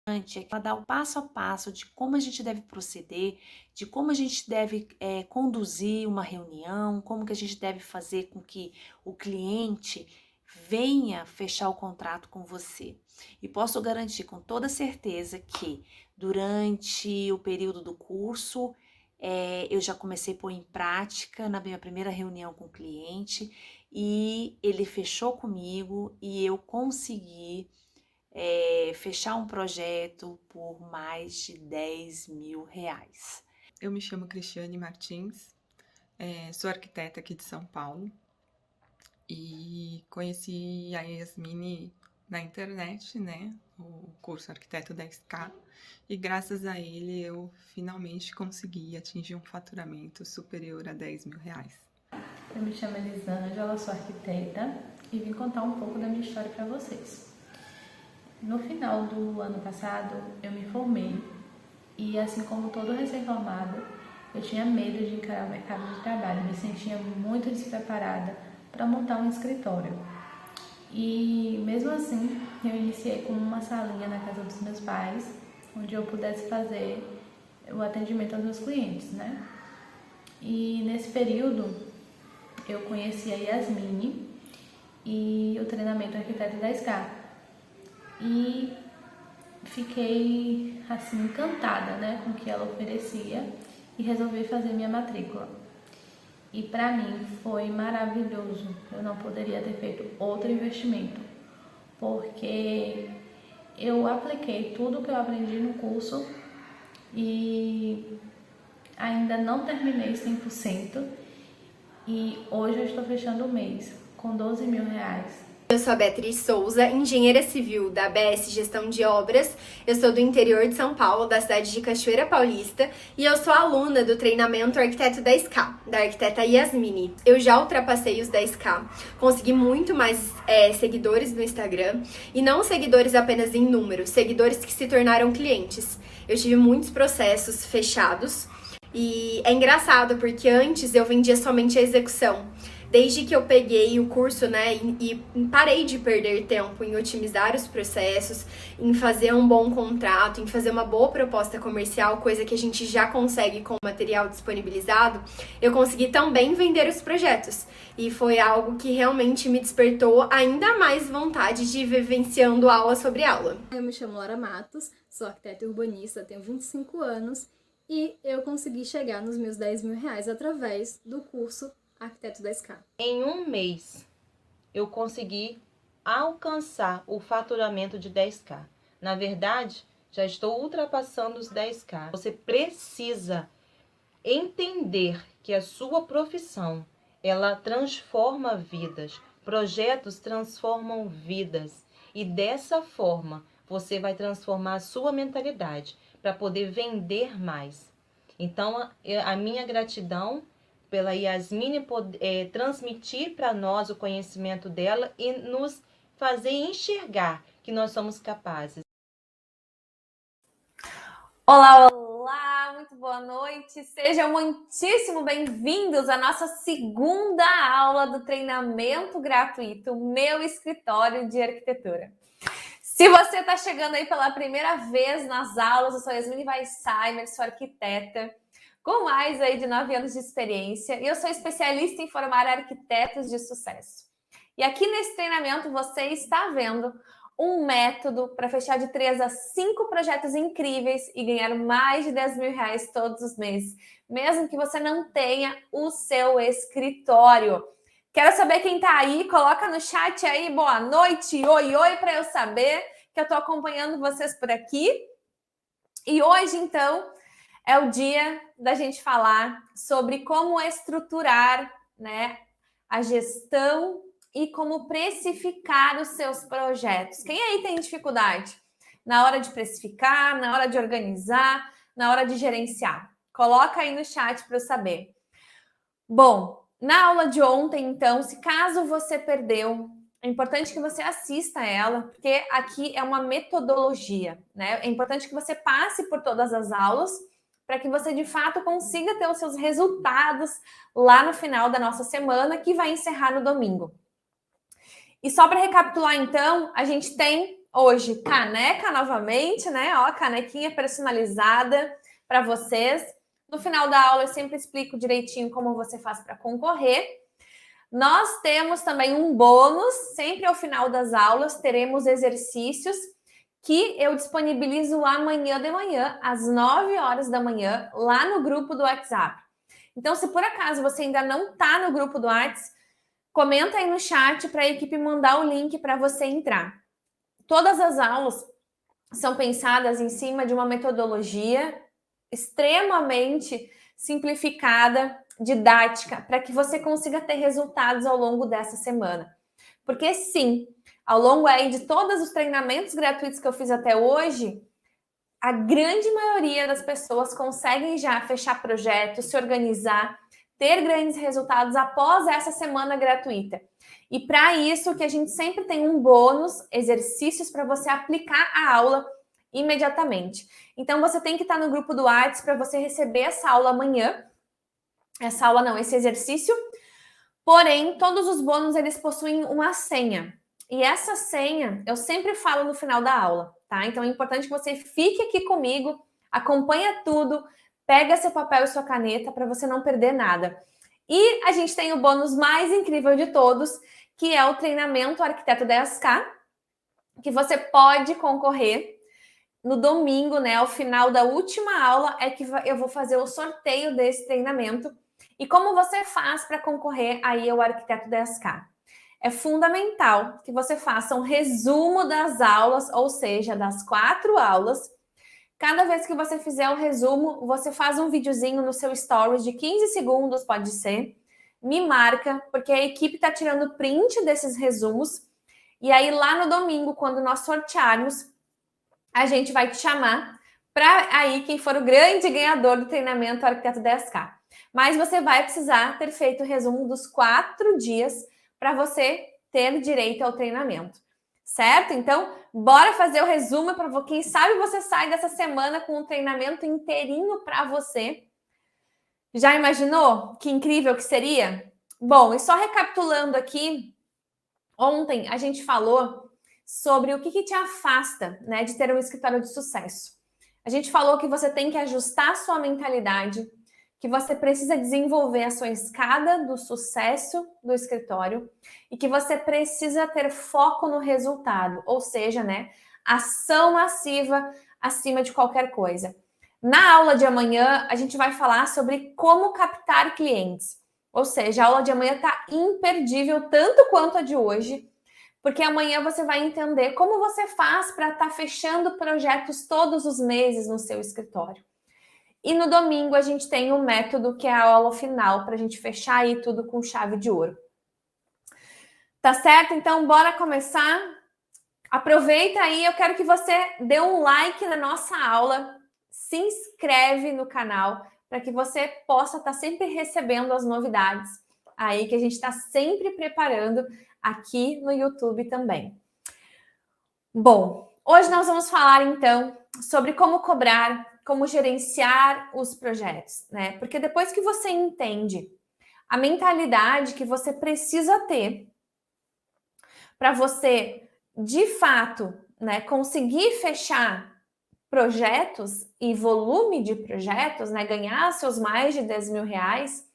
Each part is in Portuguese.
ela dá o passo a passo de como a gente deve proceder, de como a gente deve conduzir uma reunião, como que a gente deve fazer com que o cliente venha fechar o contrato com você. E posso garantir com toda certeza que durante o período do curso, eu já comecei a pôr em prática na minha primeira reunião com o cliente e ele fechou comigo e eu consegui fechar um projeto por mais de 10 mil reais. Eu me chamo Cristiane Martins, sou arquiteta aqui de São Paulo e conheci a Yasmine na internet, né? O curso Arquiteto 10K, e graças a ele eu finalmente consegui atingir um faturamento superior a 10 mil reais. Eu me chamo Elisângela, sou arquiteta e vim contar um pouco da minha história para vocês. No final do ano passado, eu me formei e, assim como todo recém-formado, eu tinha medo de encarar o mercado de trabalho, me sentia muito despreparada para montar um escritório. E mesmo assim, eu iniciei com uma salinha na casa dos meus pais, onde eu pudesse fazer o atendimento aos meus clientes, né? E nesse período, eu conheci a Yasmine e o treinamento Arquiteto 10K. E fiquei assim encantada, né, com o que ela oferecia e resolvi fazer minha matrícula. E para mim foi maravilhoso. Eu não poderia ter feito outro investimento, porque eu apliquei tudo que eu aprendi no curso e ainda não terminei 100%. E hoje eu estou fechando o mês com 12 mil reais. Eu sou a Beatriz Souza, engenheira civil da ABS Gestão de Obras. Eu sou do interior de São Paulo, da cidade de Cachoeira Paulista, e eu sou aluna do treinamento Arquiteto 10K, da arquiteta Yasmine. Eu já ultrapassei os 10K, consegui muito mais seguidores no Instagram, e não seguidores apenas em número, seguidores que se tornaram clientes. Eu tive muitos processos fechados, e é engraçado porque antes eu vendia somente a execução. Desde que eu peguei o curso, né, e parei de perder tempo em otimizar os processos, em fazer um bom contrato, em fazer uma boa proposta comercial, coisa que a gente já consegue com o material disponibilizado, eu consegui também vender os projetos. E foi algo que realmente me despertou ainda mais vontade de ir vivenciando aula sobre aula. Eu me chamo Laura Matos, sou arquiteta e urbanista, tenho 25 anos e eu consegui chegar nos meus 10 mil reais através do curso Arquiteto 10K. Em um mês, eu consegui alcançar o faturamento de 10K. Na verdade, já estou ultrapassando os 10K. Você precisa entender que a sua profissão, ela transforma vidas. Projetos transformam vidas. E dessa forma, você vai transformar a sua mentalidade para poder vender mais. Então, a minha gratidão pela Yasmine transmitir para nós o conhecimento dela e nos fazer enxergar que nós somos capazes. Olá, olá, muito boa noite. Sejam muitíssimo bem-vindos à nossa segunda aula do treinamento gratuito Meu Escritório de Arquitetura. Se você está chegando aí pela primeira vez nas aulas, eu sou Yasmine Weissheimer, sou arquiteta com mais aí de 9 anos de experiência e eu sou especialista em formar arquitetos de sucesso. E aqui nesse treinamento você está vendo um método para fechar de 3 a 5 projetos incríveis e ganhar mais de 10 mil reais todos os meses, mesmo que você não tenha o seu escritório. Quero saber quem está aí, coloca no chat aí, boa noite, oi, oi, para eu saber que eu estou acompanhando vocês por aqui. E hoje, então, é o dia da gente falar sobre como estruturar, né, a gestão e como precificar os seus projetos. Quem aí tem dificuldade na hora de precificar, na hora de organizar, na hora de gerenciar? Coloca aí no chat para eu saber. Bom, na aula de ontem, então, se caso você perdeu, é importante que você assista ela, porque aqui é uma metodologia, né? É importante que você passe por todas as aulas para que você, de fato, consiga ter os seus resultados lá no final da nossa semana, que vai encerrar no domingo. E só para recapitular, então, a gente tem hoje caneca novamente, né? Ó, canequinha personalizada para vocês. No final da aula eu sempre explico direitinho como você faz para concorrer. Nós temos também um bônus, sempre ao final das aulas teremos exercícios que eu disponibilizo amanhã de manhã, às 9 horas da manhã, lá no grupo do WhatsApp. Então, se por acaso você ainda não está no grupo do WhatsApp, comenta aí no chat para a equipe mandar o link para você entrar. Todas as aulas são pensadas em cima de uma metodologia extremamente simplificada, didática, para que você consiga ter resultados ao longo dessa semana. Porque sim, ao longo aí de todos os treinamentos gratuitos que eu fiz até hoje, a grande maioria das pessoas conseguem já fechar projetos, se organizar, ter grandes resultados após essa semana gratuita. E para isso que a gente sempre tem um bônus, exercícios para você aplicar a aula imediatamente. Então você tem que estar no grupo do WhatsApp para você receber essa aula amanhã. Essa aula não, esse exercício. Porém, todos os bônus eles possuem uma senha. E essa senha eu sempre falo no final da aula, tá? Então é importante que você fique aqui comigo, acompanha tudo, pega seu papel e sua caneta para você não perder nada. E a gente tem o bônus mais incrível de todos, que é o treinamento Arquiteto 10K, que você pode concorrer no domingo, né? Ao final da última aula é que eu vou fazer o sorteio desse treinamento. E como você faz para concorrer aí ao Arquiteto 10K? É fundamental que você faça um resumo das aulas, ou seja, das 4 aulas. Cada vez que você fizer o resumo, você faz um videozinho no seu stories de 15 segundos, pode ser. Me marca, porque a equipe está tirando print desses resumos. E aí, lá no domingo, quando nós sortearmos, a gente vai te chamar para aí quem for o grande ganhador do treinamento Arquiteto 10K. Mas você vai precisar ter feito o resumo dos 4 dias para você ter direito ao treinamento. Certo? Então, bora fazer o resumo para quem sabe você sai dessa semana com um treinamento inteirinho para você. Já imaginou que incrível que seria? Bom, e só recapitulando aqui, ontem a gente falou sobre o que te afasta, né, de ter um escritório de sucesso. A gente falou que você tem que ajustar a sua mentalidade, que você precisa desenvolver a sua escada do sucesso do escritório e que você precisa ter foco no resultado, ou seja, né, ação massiva acima de qualquer coisa. Na aula de amanhã, a gente vai falar sobre como captar clientes, ou seja, a aula de amanhã está imperdível tanto quanto a de hoje, porque amanhã você vai entender como você faz para estar fechando projetos todos os meses no seu escritório. E no domingo a gente tem um método que é a aula final para a gente fechar aí tudo com chave de ouro. Tá certo? Então bora começar. Aproveita aí, eu quero que você dê um like na nossa aula, se inscreve no canal para que você possa estar sempre recebendo as novidades aí que a gente está sempre preparando aqui no YouTube também. Bom, hoje nós vamos falar então sobre como cobrar, como gerenciar os projetos, né? Porque depois que você entende a mentalidade que você precisa ter para você, de fato, né, conseguir fechar projetos e volume de projetos, né, ganhar seus mais de 10 mil reais,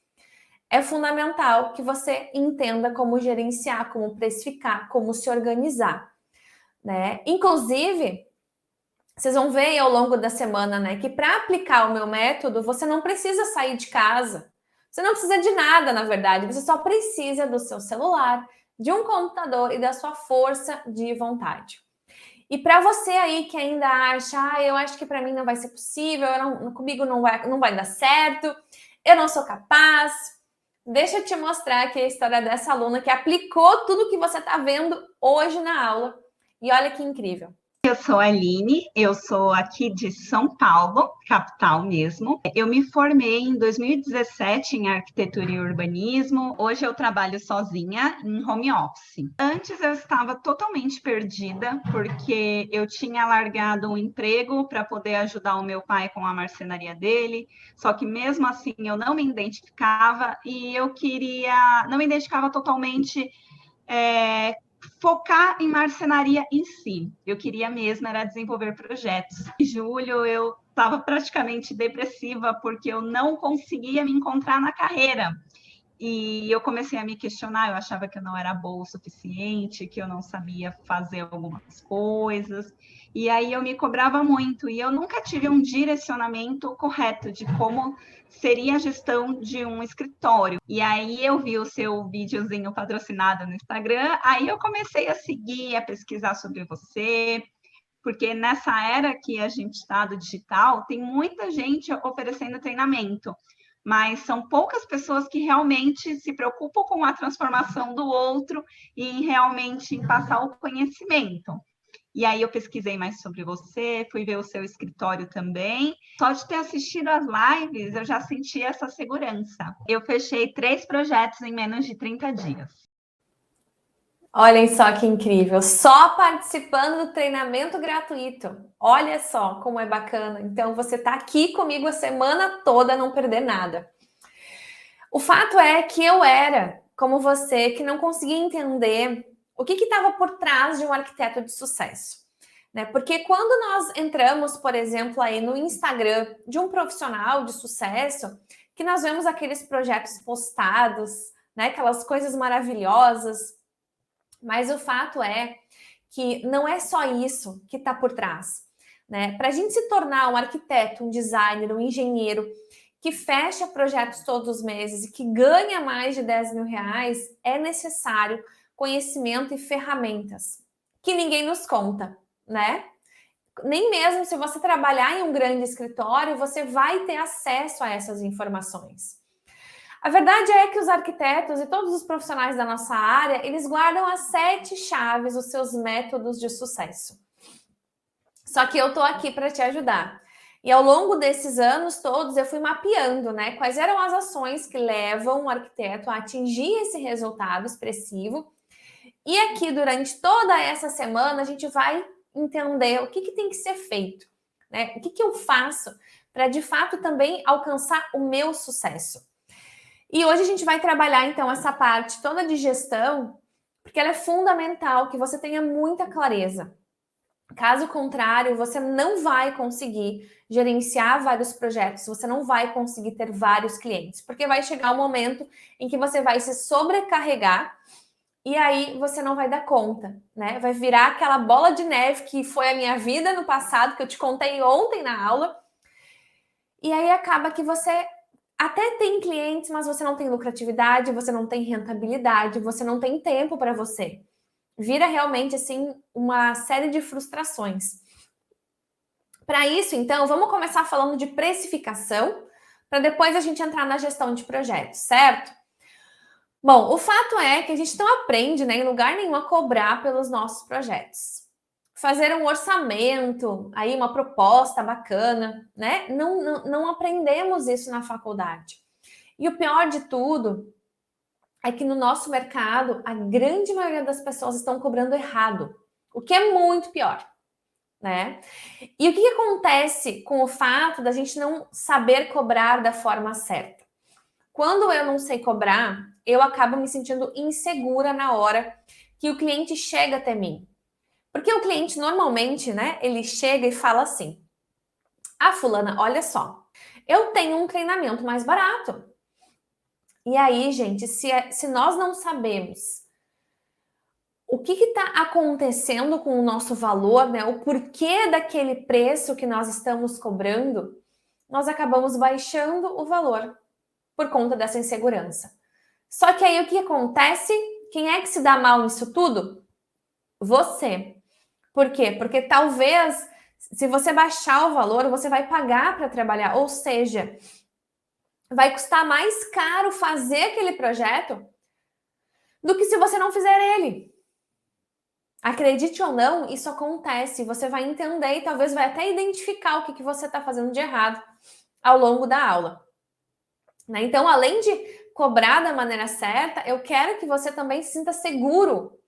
é fundamental que você entenda como gerenciar, como precificar, como se organizar, né? Inclusive, vocês vão ver ao longo da semana, né, que para aplicar o meu método, você não precisa sair de casa. Você não precisa de nada, na verdade. Você só precisa do seu celular, de um computador e da sua força de vontade. E para você aí que ainda acha, eu acho que para mim não vai ser possível, comigo não vai dar certo, eu não sou capaz, deixa eu te mostrar aqui a história dessa aluna que aplicou tudo que você está vendo hoje na aula. E olha que incrível. Eu sou a Aline, eu sou aqui de São Paulo, capital mesmo. Eu me formei em 2017 em arquitetura e urbanismo. Hoje eu trabalho sozinha em home office. Antes eu estava totalmente perdida, porque eu tinha largado um emprego para poder ajudar o meu pai com a marcenaria dele. Só que mesmo assim eu não me identificava e eu não me identificava totalmente focar em marcenaria em si. Eu queria mesmo era desenvolver projetos. Em julho eu estava praticamente depressiva porque eu não conseguia me encontrar na carreira. E eu comecei a me questionar, eu achava que eu não era boa o suficiente, que eu não sabia fazer algumas coisas. E aí eu me cobrava muito e eu nunca tive um direcionamento correto de como seria a gestão de um escritório. E aí eu vi o seu videozinho patrocinado no Instagram, aí eu comecei a seguir, a pesquisar sobre você, porque nessa era que a gente está do digital, tem muita gente oferecendo treinamento, mas são poucas pessoas que realmente se preocupam com a transformação do outro e realmente em passar o conhecimento. E aí eu pesquisei mais sobre você, fui ver o seu escritório também. Só de ter assistido às lives, eu já senti essa segurança. Eu fechei 3 projetos em menos de 30 dias. Olhem só que incrível, só participando do treinamento gratuito. Olha só como é bacana. Então você está aqui comigo a semana toda, não perder nada. O fato é que eu era, como você, que não conseguia entender o que estava por trás de um arquiteto de sucesso. Né? Porque quando nós entramos, por exemplo, aí no Instagram de um profissional de sucesso, que nós vemos aqueles projetos postados, né? Aquelas coisas maravilhosas, mas o fato é que não é só isso que está por trás. Né? Para a gente se tornar um arquiteto, um designer, um engenheiro que fecha projetos todos os meses e que ganha mais de 10 mil reais, é necessário conhecimento e ferramentas que ninguém nos conta, né? Nem mesmo se você trabalhar em um grande escritório, você vai ter acesso a essas informações. A verdade é que os arquitetos e todos os profissionais da nossa área, eles guardam as 7 chaves, os seus métodos de sucesso. Só que eu tô aqui para te ajudar. E ao longo desses anos todos, eu fui mapeando, né, quais eram as ações que levam o arquiteto a atingir esse resultado expressivo. E aqui, durante toda essa semana, a gente vai entender o que tem que ser feito, né? O que eu faço para, de fato, também alcançar o meu sucesso. E hoje a gente vai trabalhar, então, essa parte toda de gestão, porque ela é fundamental que você tenha muita clareza. Caso contrário, você não vai conseguir gerenciar vários projetos, você não vai conseguir ter vários clientes, porque vai chegar um momento em que você vai se sobrecarregar e aí você não vai dar conta, né? Vai virar aquela bola de neve que foi a minha vida no passado, que eu te contei ontem na aula, e aí acaba que você até tem clientes, mas você não tem lucratividade, você não tem rentabilidade, você não tem tempo para você. Vira realmente, assim, uma série de frustrações. Para isso, então, vamos começar falando de precificação, para depois a gente entrar na gestão de projetos, certo? Bom, o fato é que a gente não aprende, né, em lugar nenhum a cobrar pelos nossos projetos. Fazer um orçamento, aí uma proposta bacana, né? Não aprendemos isso na faculdade. E o pior de tudo é que no nosso mercado, a grande maioria das pessoas estão cobrando errado, o que é muito pior, né? E o que acontece com o fato da gente não saber cobrar da forma certa? Quando eu não sei cobrar, eu acabo me sentindo insegura na hora que o cliente chega até mim. Porque o cliente normalmente, né, ele chega e fala assim: ah, fulana, olha só, eu tenho um treinamento mais barato. E aí, gente, se nós não sabemos o que está acontecendo com o nosso valor, né, o porquê daquele preço que nós estamos cobrando, nós acabamos baixando o valor por conta dessa insegurança. Só que aí o que acontece? Quem é que se dá mal nisso tudo? Você. Por quê? Porque talvez, se você baixar o valor, você vai pagar para trabalhar, ou seja, vai custar mais caro fazer aquele projeto do que se você não fizer ele. Acredite ou não, isso acontece. Você vai entender e talvez vai até identificar o que você está fazendo de errado ao longo da aula. Né? Então, além de cobrar da maneira certa, eu quero que você também se sinta seguro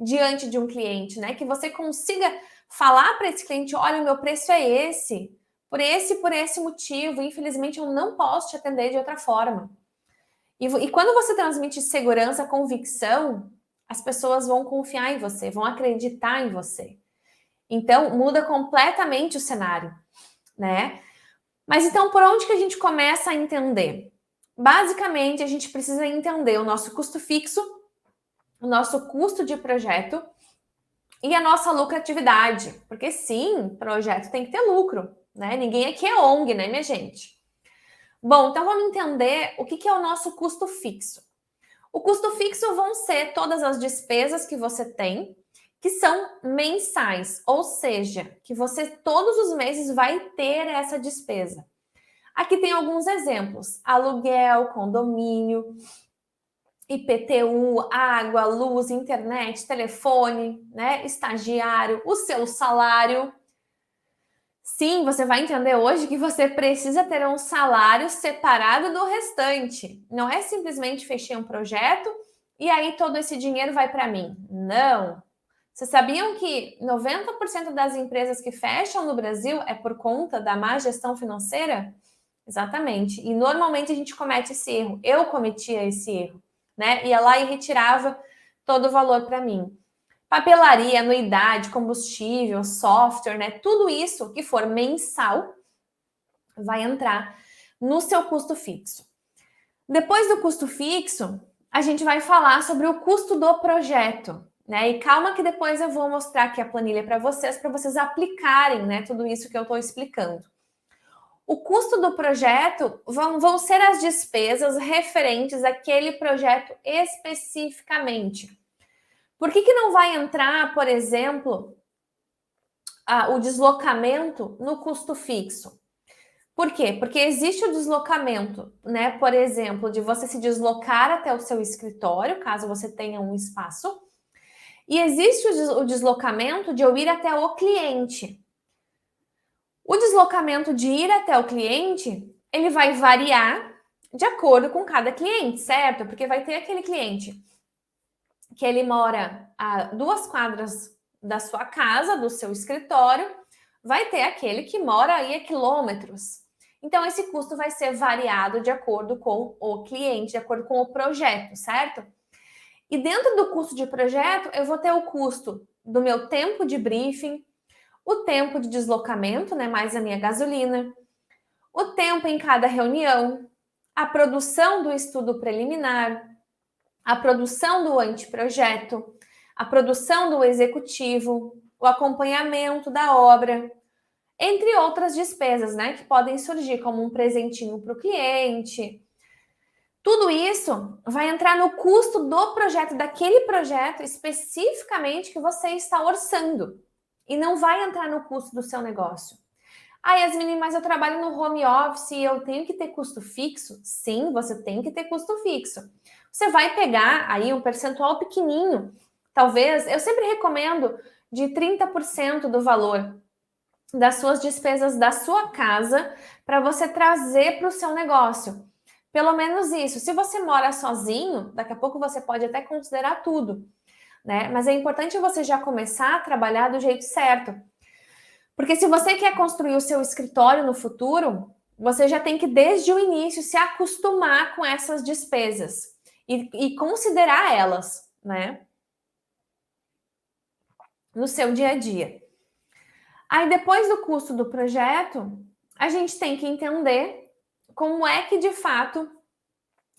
diante de um cliente, né? Que você consiga falar para esse cliente: olha, o meu preço é esse, por esse motivo, infelizmente eu não posso te atender de outra forma. E quando você transmite segurança, convicção, as pessoas vão confiar em você, vão acreditar em você. Então, muda completamente o cenário, né? Mas então, por onde que a gente começa a entender? Basicamente, a gente precisa entender o nosso custo fixo, o nosso custo de projeto e a nossa lucratividade. Porque sim, projeto tem que ter lucro, né? Ninguém aqui é ONG, né, minha gente? Bom, então vamos entender o que é o nosso custo fixo. O custo fixo vão ser todas as despesas que você tem, que são mensais, ou seja, que você todos os meses vai ter essa despesa. Aqui tem alguns exemplos: aluguel, condomínio, IPTU, água, luz, internet, telefone, né, estagiário, o seu salário. Sim, você vai entender hoje que você precisa ter um salário separado do restante. Não é simplesmente fechei um projeto e aí todo esse dinheiro vai para mim. Não. Vocês sabiam que 90% das empresas que fecham no Brasil é por conta da má gestão financeira? Exatamente. E normalmente a gente comete esse erro. Eu cometia esse erro, né? Ia lá e retirava todo o valor para mim. Papelaria, anuidade, combustível, software, né? Tudo isso que for mensal vai entrar no seu custo fixo. Depois do custo fixo, a gente vai falar sobre o custo do projeto, né? E calma que depois eu vou mostrar aqui a planilha para vocês aplicarem, né, tudo isso que eu estou explicando. O custo do projeto vão ser as despesas referentes àquele projeto especificamente. Por que não vai entrar, por exemplo, o deslocamento no custo fixo? Por quê? Porque existe o deslocamento, né? Por exemplo, de você se deslocar até o seu escritório, caso você tenha um espaço, e existe o deslocamento de eu ir até o cliente. O deslocamento de ir até o cliente, ele vai variar de acordo com cada cliente, certo? Porque vai ter aquele cliente que ele mora a 2 quadras da sua casa, do seu escritório, vai ter aquele que mora aí a quilômetros. Então, esse custo vai ser variado de acordo com o cliente, de acordo com o projeto, certo? E dentro do custo de projeto, eu vou ter o custo do meu tempo de briefing, o tempo de deslocamento, né, mais a minha gasolina, o tempo em cada reunião, a produção do estudo preliminar, a produção do anteprojeto, a produção do executivo, o acompanhamento da obra, entre outras despesas, né, que podem surgir como um presentinho para o cliente. Tudo isso vai entrar no custo do projeto, daquele projeto especificamente que você está orçando, e não vai entrar no custo do seu negócio. Yasmine, mas eu trabalho no home office e eu tenho que ter custo fixo? Sim, você tem que ter custo fixo. Você vai pegar aí um percentual pequenininho, talvez, eu sempre recomendo de 30% do valor das suas despesas da sua casa para você trazer para o seu negócio. Pelo menos isso. Se você mora sozinho, daqui a pouco você pode até considerar tudo, né? Mas é importante você já começar a trabalhar do jeito certo. Porque se você quer construir o seu escritório no futuro, você já tem que, desde o início, se acostumar com essas despesas e considerar elas, né, no seu dia a dia. Aí, depois do custo do projeto, a gente tem que entender como é que, de fato,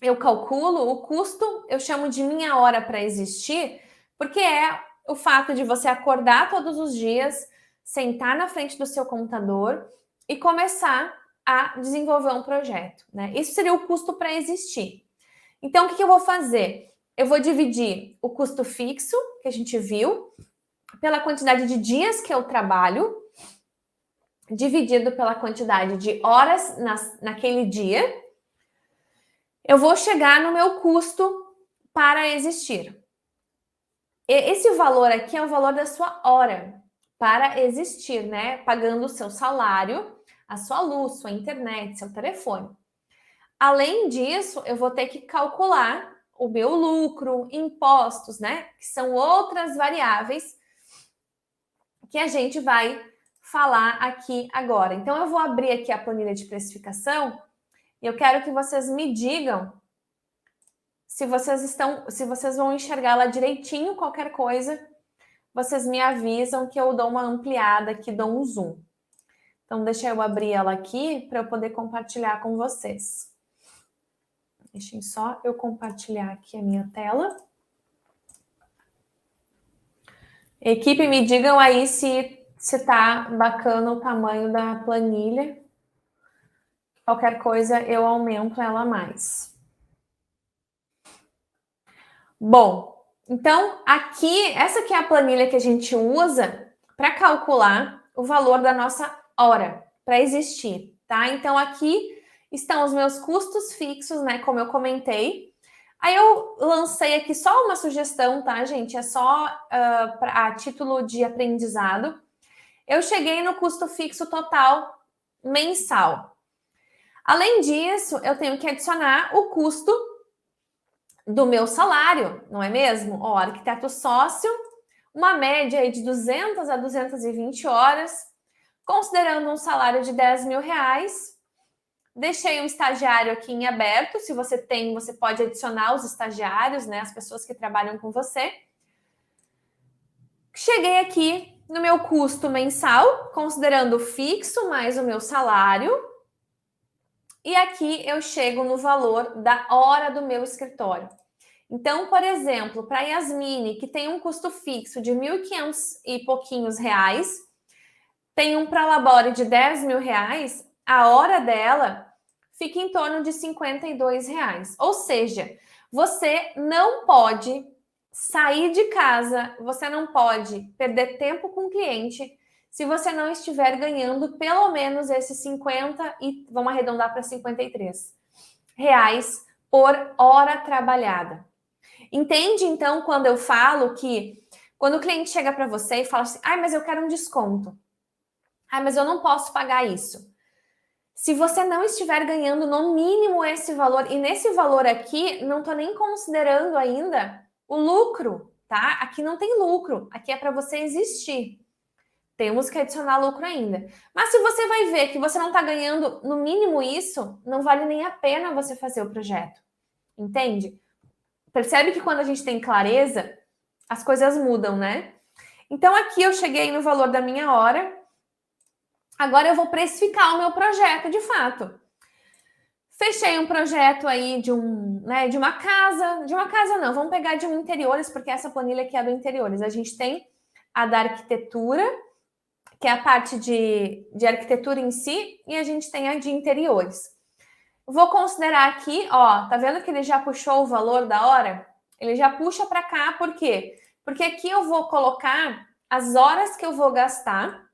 eu calculo o custo, eu chamo de minha hora para existir, porque é o fato de você acordar todos os dias, sentar na frente do seu computador e começar a desenvolver um projeto, né? Isso seria o custo para existir. Então, o que eu vou fazer? Eu vou dividir o custo fixo, que a gente viu, pela quantidade de dias que eu trabalho, dividido pela quantidade de horas naquele dia, eu vou chegar no meu custo para existir. Esse valor aqui é o valor da sua hora para existir, né? Pagando o seu salário, a sua luz, sua internet, seu telefone. Além disso, eu vou ter que calcular o meu lucro, impostos, né? Que são outras variáveis que a gente vai falar aqui agora. Então, eu vou abrir aqui a planilha de precificação e eu quero que vocês me digam Se vocês vão enxergar lá direitinho qualquer coisa, vocês me avisam que eu dou uma ampliada aqui, dou um zoom. Então, deixa eu abrir ela aqui para eu poder compartilhar com vocês. Deixem só eu compartilhar aqui a minha tela. Equipe, me digam aí se tá bacana o tamanho da planilha. Qualquer coisa, eu aumento ela mais. Bom, então aqui, essa aqui é a planilha que a gente usa para calcular o valor da nossa hora para existir, tá? Então aqui estão os meus custos fixos, né? Como eu comentei. Aí eu lancei aqui só uma sugestão, tá, gente? É só a título de aprendizado. Eu cheguei no custo fixo total mensal. Além disso, eu tenho que adicionar o custo do meu salário, não é mesmo? Ó, arquiteto sócio, uma média aí de 200 a 220 horas, considerando um salário de 10 mil reais. Deixei um estagiário aqui em aberto. Se você tem, você pode adicionar os estagiários, né? As pessoas que trabalham com você. Cheguei aqui no meu custo mensal, considerando o fixo mais o meu salário. E aqui eu chego no valor da hora do meu escritório. Então, por exemplo, para a Yasmine, que tem um custo fixo de 1.500 e pouquinhos reais, tem um prolabore de 10 mil reais, a hora dela fica em torno de 52 reais. Ou seja, você não pode sair de casa, você não pode perder tempo com o cliente se você não estiver ganhando pelo menos esses 50 e vamos arredondar para 53 reais por hora trabalhada. Entende, então, quando eu falo que quando o cliente chega para você e fala assim, mas eu quero um desconto. Mas eu não posso pagar isso. Se você não estiver ganhando no mínimo esse valor, e nesse valor aqui, não estou nem considerando ainda o lucro, tá? Aqui não tem lucro, aqui é para você existir. Temos que adicionar lucro ainda. Mas se você vai ver que você não está ganhando no mínimo isso, não vale nem a pena você fazer o projeto. Entende? Percebe que quando a gente tem clareza, as coisas mudam, né? Então aqui eu cheguei no valor da minha hora. Agora eu vou precificar o meu projeto de fato. Fechei um projeto aí de uma casa não, vamos pegar de um interiores, porque essa planilha aqui é do interiores. A gente tem a da arquitetura, que é a parte de arquitetura em si, e a gente tem a de interiores. Vou considerar aqui, ó, tá vendo que ele já puxou o valor da hora? Ele já puxa para cá, por quê? Porque aqui eu vou colocar as horas que eu vou gastar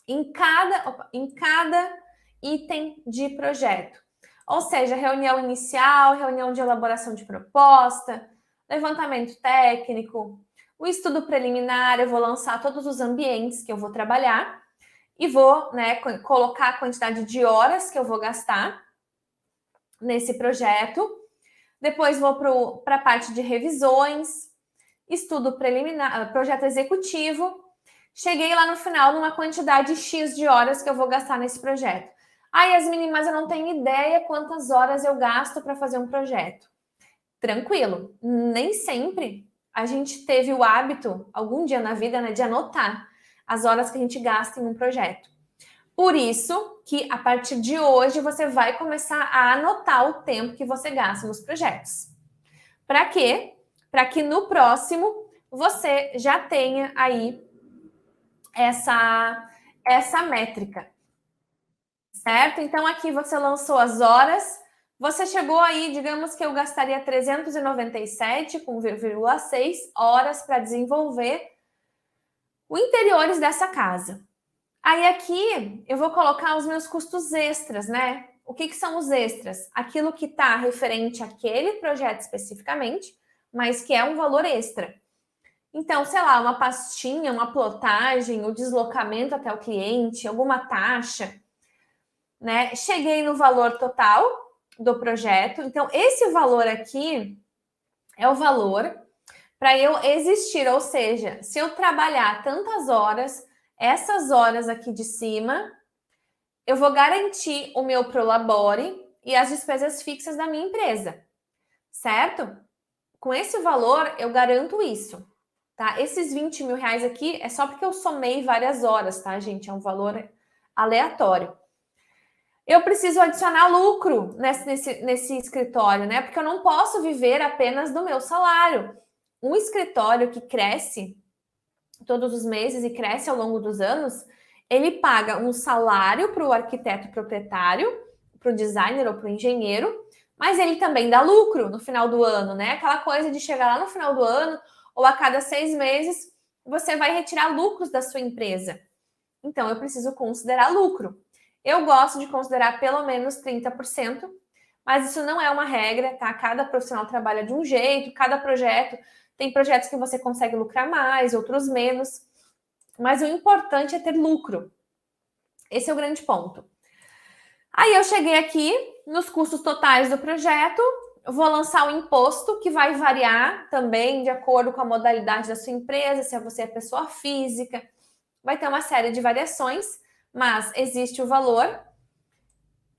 em cada item de projeto. Ou seja, reunião inicial, reunião de elaboração de proposta, levantamento técnico, o estudo preliminar, eu vou lançar todos os ambientes que eu vou trabalhar e vou, né, colocar a quantidade de horas que eu vou gastar nesse projeto. Depois vou para a parte de revisões, estudo preliminar, projeto executivo. Cheguei lá no final numa quantidade X de horas que eu vou gastar nesse projeto. Yasmine, mas eu não tenho ideia quantas horas eu gasto para fazer um projeto. Tranquilo, nem sempre a gente teve o hábito, algum dia na vida, né, de anotar as horas que a gente gasta em um projeto. Por isso que a partir de hoje você vai começar a anotar o tempo que você gasta nos projetos. Para quê? Para que no próximo você já tenha aí essa métrica, certo? Então aqui você lançou as horas, você chegou aí, digamos que eu gastaria 397,6 horas para desenvolver o interiores dessa casa. Aí aqui eu vou colocar os meus custos extras, né? O que são os extras? Aquilo que está referente àquele projeto especificamente, mas que é um valor extra. Então, sei lá, uma pastinha, uma plotagem, o deslocamento até o cliente, alguma taxa, né? Cheguei no valor total do projeto. Então, esse valor aqui é o valor para eu existir, ou seja, se eu trabalhar tantas horas, essas horas aqui de cima, eu vou garantir o meu prolabore e as despesas fixas da minha empresa, certo? Com esse valor, eu garanto isso, tá? Esses 20 mil reais aqui é só porque eu somei várias horas, tá, gente? É um valor aleatório. Eu preciso adicionar lucro nesse escritório, né? Porque eu não posso viver apenas do meu salário. Um escritório que cresce todos os meses e cresce ao longo dos anos, ele paga um salário para o arquiteto proprietário, para o designer ou para o engenheiro, mas ele também dá lucro no final do ano, né? Aquela coisa de chegar lá no final do ano ou a cada 6 meses, você vai retirar lucros da sua empresa. Então, eu preciso considerar lucro. Eu gosto de considerar pelo menos 30%, mas isso não é uma regra, tá? Cada profissional trabalha de um jeito, cada projeto. Tem projetos que você consegue lucrar mais, outros menos. Mas o importante é ter lucro. Esse é o grande ponto. Aí eu cheguei aqui nos custos totais do projeto. Eu vou lançar o imposto, que vai variar também de acordo com a modalidade da sua empresa, se você é pessoa física. Vai ter uma série de variações, mas existe o valor.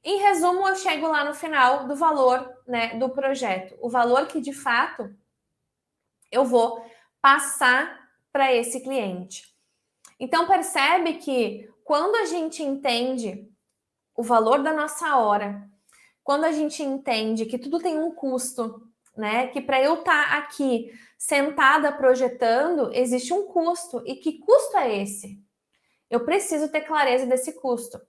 Em resumo, eu chego lá no final do valor, né, do projeto. O valor que, de fato, eu vou passar para esse cliente. Então, percebe que quando a gente entende o valor da nossa hora, quando a gente entende que tudo tem um custo, né? Que para eu estar aqui sentada projetando, existe um custo. E que custo é esse? Eu preciso ter clareza desse custo.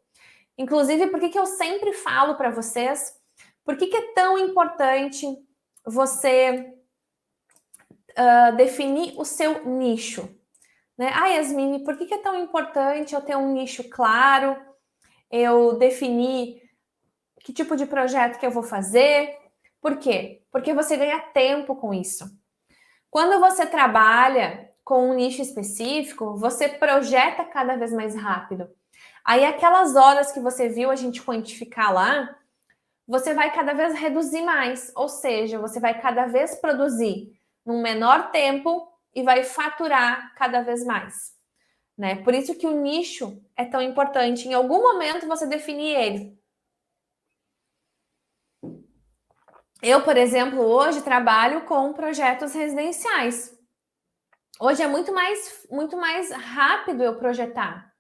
Inclusive, por que eu sempre falo para vocês, por que é tão importante você definir o seu nicho? Né? Ah, Yasmine, por que é tão importante eu ter um nicho claro, eu definir que tipo de projeto que eu vou fazer? Por quê? Porque você ganha tempo com isso. Quando você trabalha com um nicho específico, você projeta cada vez mais rápido. Aí aquelas horas que você viu a gente quantificar lá, você vai cada vez reduzir mais, ou seja, você vai cada vez produzir num menor tempo e vai faturar cada vez mais, né? Por isso que o nicho é tão importante. Em algum momento você definir ele. Eu, por exemplo, hoje trabalho com projetos residenciais. Hoje é muito mais rápido eu projetar.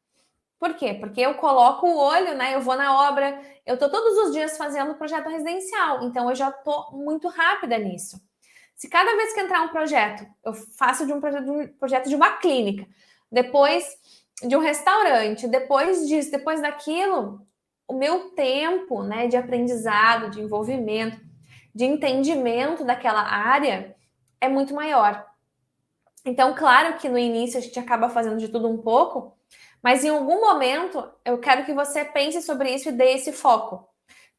Por quê? Porque eu coloco o olho, né? Eu vou na obra, eu tô todos os dias fazendo projeto residencial, então eu já tô muito rápida nisso. Se cada vez que entrar um projeto, eu faço de um projeto de uma clínica, depois de um restaurante, depois disso, depois daquilo, o meu tempo, né, de aprendizado, de envolvimento, de entendimento daquela área é muito maior. Então, claro que no início a gente acaba fazendo de tudo um pouco, mas em algum momento eu quero que você pense sobre isso e dê esse foco,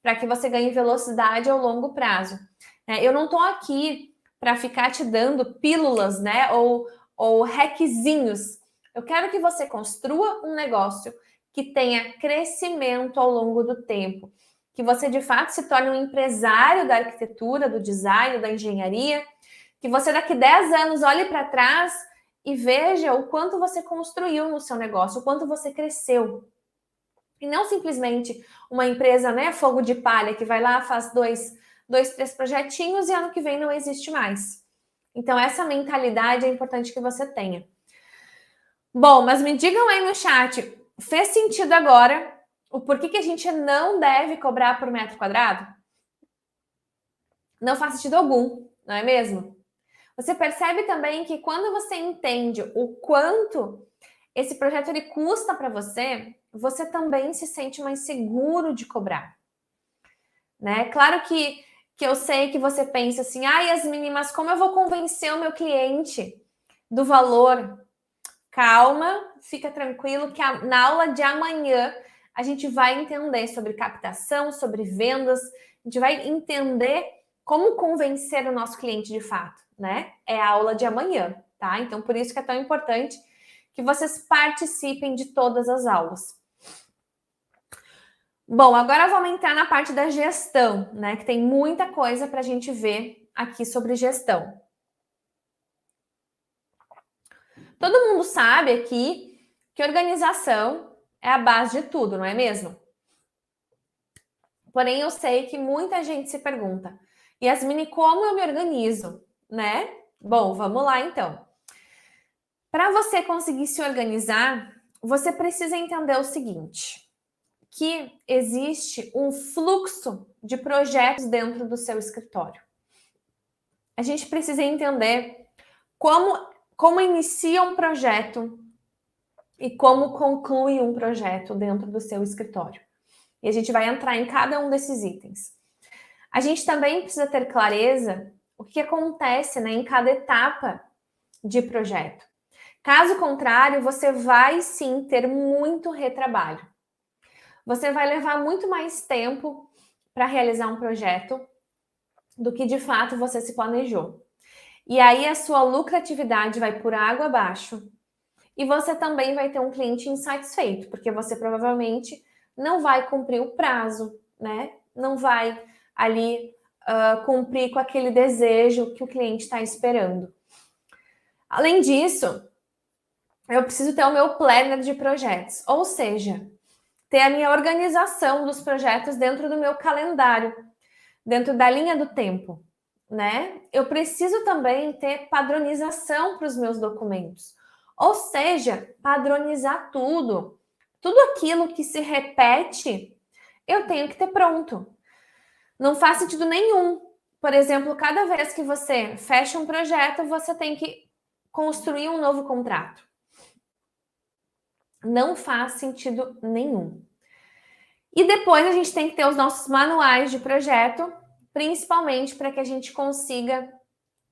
para que você ganhe velocidade ao longo prazo. Eu não estou aqui para ficar te dando pílulas, né, ou hackzinhos. Eu quero que você construa um negócio que tenha crescimento ao longo do tempo, que você de fato se torne um empresário da arquitetura, do design, da engenharia, que você daqui 10 anos olhe para trás e veja o quanto você construiu no seu negócio, o quanto você cresceu. E não simplesmente uma empresa, né, fogo de palha, que vai lá, faz dois, 3 projetinhos e ano que vem não existe mais. Então, essa mentalidade é importante que você tenha. Bom, mas me digam aí no chat, fez sentido agora o porquê que a gente não deve cobrar por metro quadrado? Não faz sentido algum, não é mesmo? Você percebe também que quando você entende o quanto esse projeto ele custa para você, você também se sente mais seguro de cobrar, né? Claro que eu sei que você pensa assim, Yasmine, mas como eu vou convencer o meu cliente do valor? Calma, fica tranquilo que na aula de amanhã a gente vai entender sobre captação, sobre vendas, a gente vai entender como convencer o nosso cliente de fato, né? É a aula de amanhã, tá? Então, por isso que é tão importante que vocês participem de todas as aulas. Bom, agora vamos entrar na parte da gestão, né? Que tem muita coisa para a gente ver aqui sobre gestão. Todo mundo sabe aqui que organização é a base de tudo, não é mesmo? Porém, eu sei que muita gente se pergunta, Yasmine, como eu me organizo, né? Bom, vamos lá então. Para você conseguir se organizar, você precisa entender o seguinte, que existe um fluxo de projetos dentro do seu escritório. A gente precisa entender como inicia um projeto e como conclui um projeto dentro do seu escritório. E a gente vai entrar em cada um desses itens. A gente também precisa ter clareza o que acontece, né, em cada etapa de projeto. Caso contrário, você vai sim ter muito retrabalho. Você vai levar muito mais tempo para realizar um projeto do que de fato você se planejou. E aí a sua lucratividade vai por água abaixo. E você também vai ter um cliente insatisfeito, porque você provavelmente não vai cumprir o prazo, né? Não vai ali cumprir com aquele desejo que o cliente está esperando. Além disso, eu preciso ter o meu planner de projetos, ou seja, ter a minha organização dos projetos dentro do meu calendário, dentro da linha do tempo, né? Eu preciso também ter padronização para os meus documentos, ou seja, padronizar tudo. Tudo aquilo que se repete, eu tenho que ter pronto. Não faz sentido nenhum. Por exemplo, cada vez que você fecha um projeto, você tem que construir um novo contrato. Não faz sentido nenhum. E depois a gente tem que ter os nossos manuais de projeto, principalmente para que a gente consiga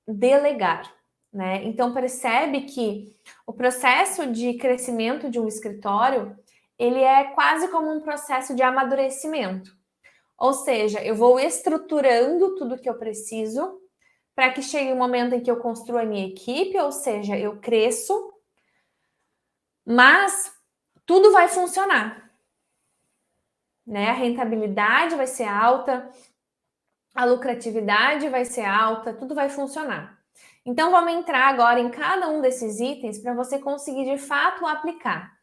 delegar, né? Então percebe que o processo de crescimento de um escritório, ele é quase como um processo de amadurecimento. Ou seja, eu vou estruturando tudo que eu preciso para que chegue um momento em que eu construa a minha equipe, ou seja, eu cresço, mas tudo vai funcionar, né? A rentabilidade vai ser alta, a lucratividade vai ser alta, tudo vai funcionar. Então, vamos entrar agora em cada um desses itens para você conseguir, de fato, aplicar.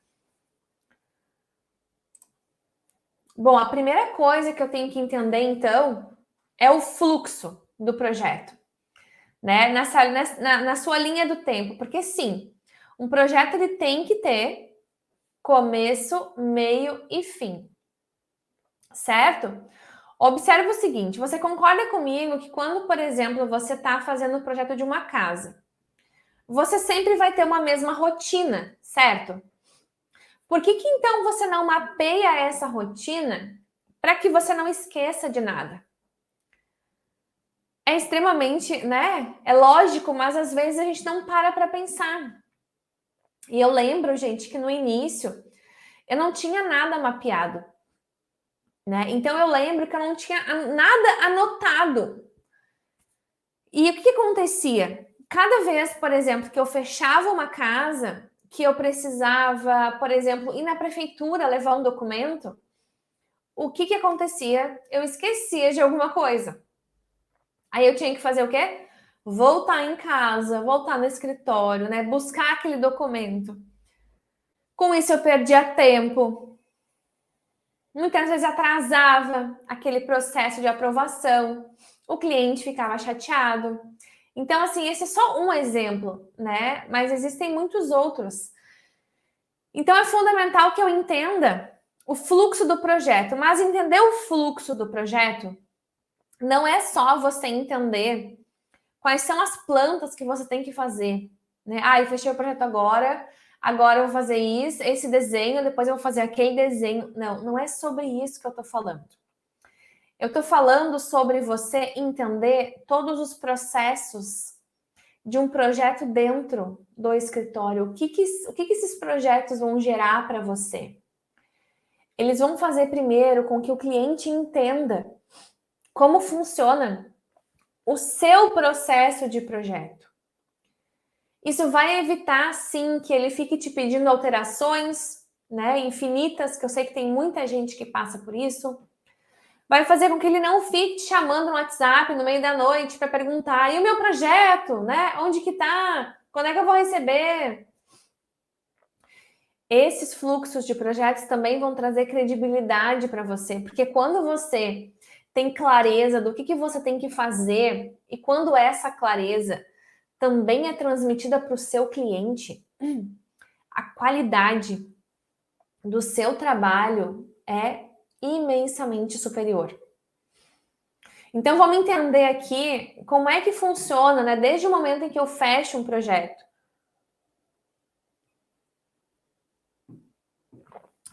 Bom, a primeira coisa que eu tenho que entender, então, é o fluxo do projeto, né? Na sua linha do tempo. Porque, sim, um projeto ele tem que ter começo, meio e fim, certo? Observe o seguinte, você concorda comigo que quando, por exemplo, você está fazendo o projeto de uma casa, você sempre vai ter uma mesma rotina, certo? Por que então você não mapeia essa rotina para que você não esqueça de nada? É extremamente, né? É lógico, mas às vezes a gente não para pensar. E eu lembro, gente, que no início eu não tinha nada mapeado, né? Então eu lembro que eu não tinha nada anotado. E o que acontecia? Cada vez, por exemplo, que eu fechava uma casa, que eu precisava, por exemplo, ir na prefeitura levar um documento, o que acontecia? Eu esquecia de alguma coisa. Aí eu tinha que fazer o quê? Voltar em casa, voltar no escritório, né? Buscar aquele documento. Com isso eu perdia tempo. Muitas vezes atrasava aquele processo de aprovação. O cliente ficava chateado. Então, assim, esse é só um exemplo, né? Mas existem muitos outros. Então, é fundamental que eu entenda o fluxo do projeto. Mas entender o fluxo do projeto não é só você entender quais são as plantas que você tem que fazer, né? Ah, eu fechei o projeto agora eu vou fazer isso, esse desenho, depois eu vou fazer aquele desenho. Não, não é sobre isso que eu tô falando. Eu tô falando sobre você entender todos os processos de um projeto dentro do escritório. O que esses projetos vão gerar para você? Eles vão fazer primeiro com que o cliente entenda como funciona o seu processo de projeto. Isso vai evitar, sim, que ele fique te pedindo alterações, né, infinitas, que eu sei que tem muita gente que passa por isso. Vai fazer com que ele não fique te chamando no WhatsApp no meio da noite para perguntar: e o meu projeto, né? Onde que tá? Quando é que eu vou receber? Esses fluxos de projetos também vão trazer credibilidade para você, porque quando você tem clareza do que você tem que fazer, e quando essa clareza também é transmitida para o seu cliente, a qualidade do seu trabalho é imensamente superior. Então, vamos entender aqui como é que funciona, né? Desde o momento em que eu fecho um projeto.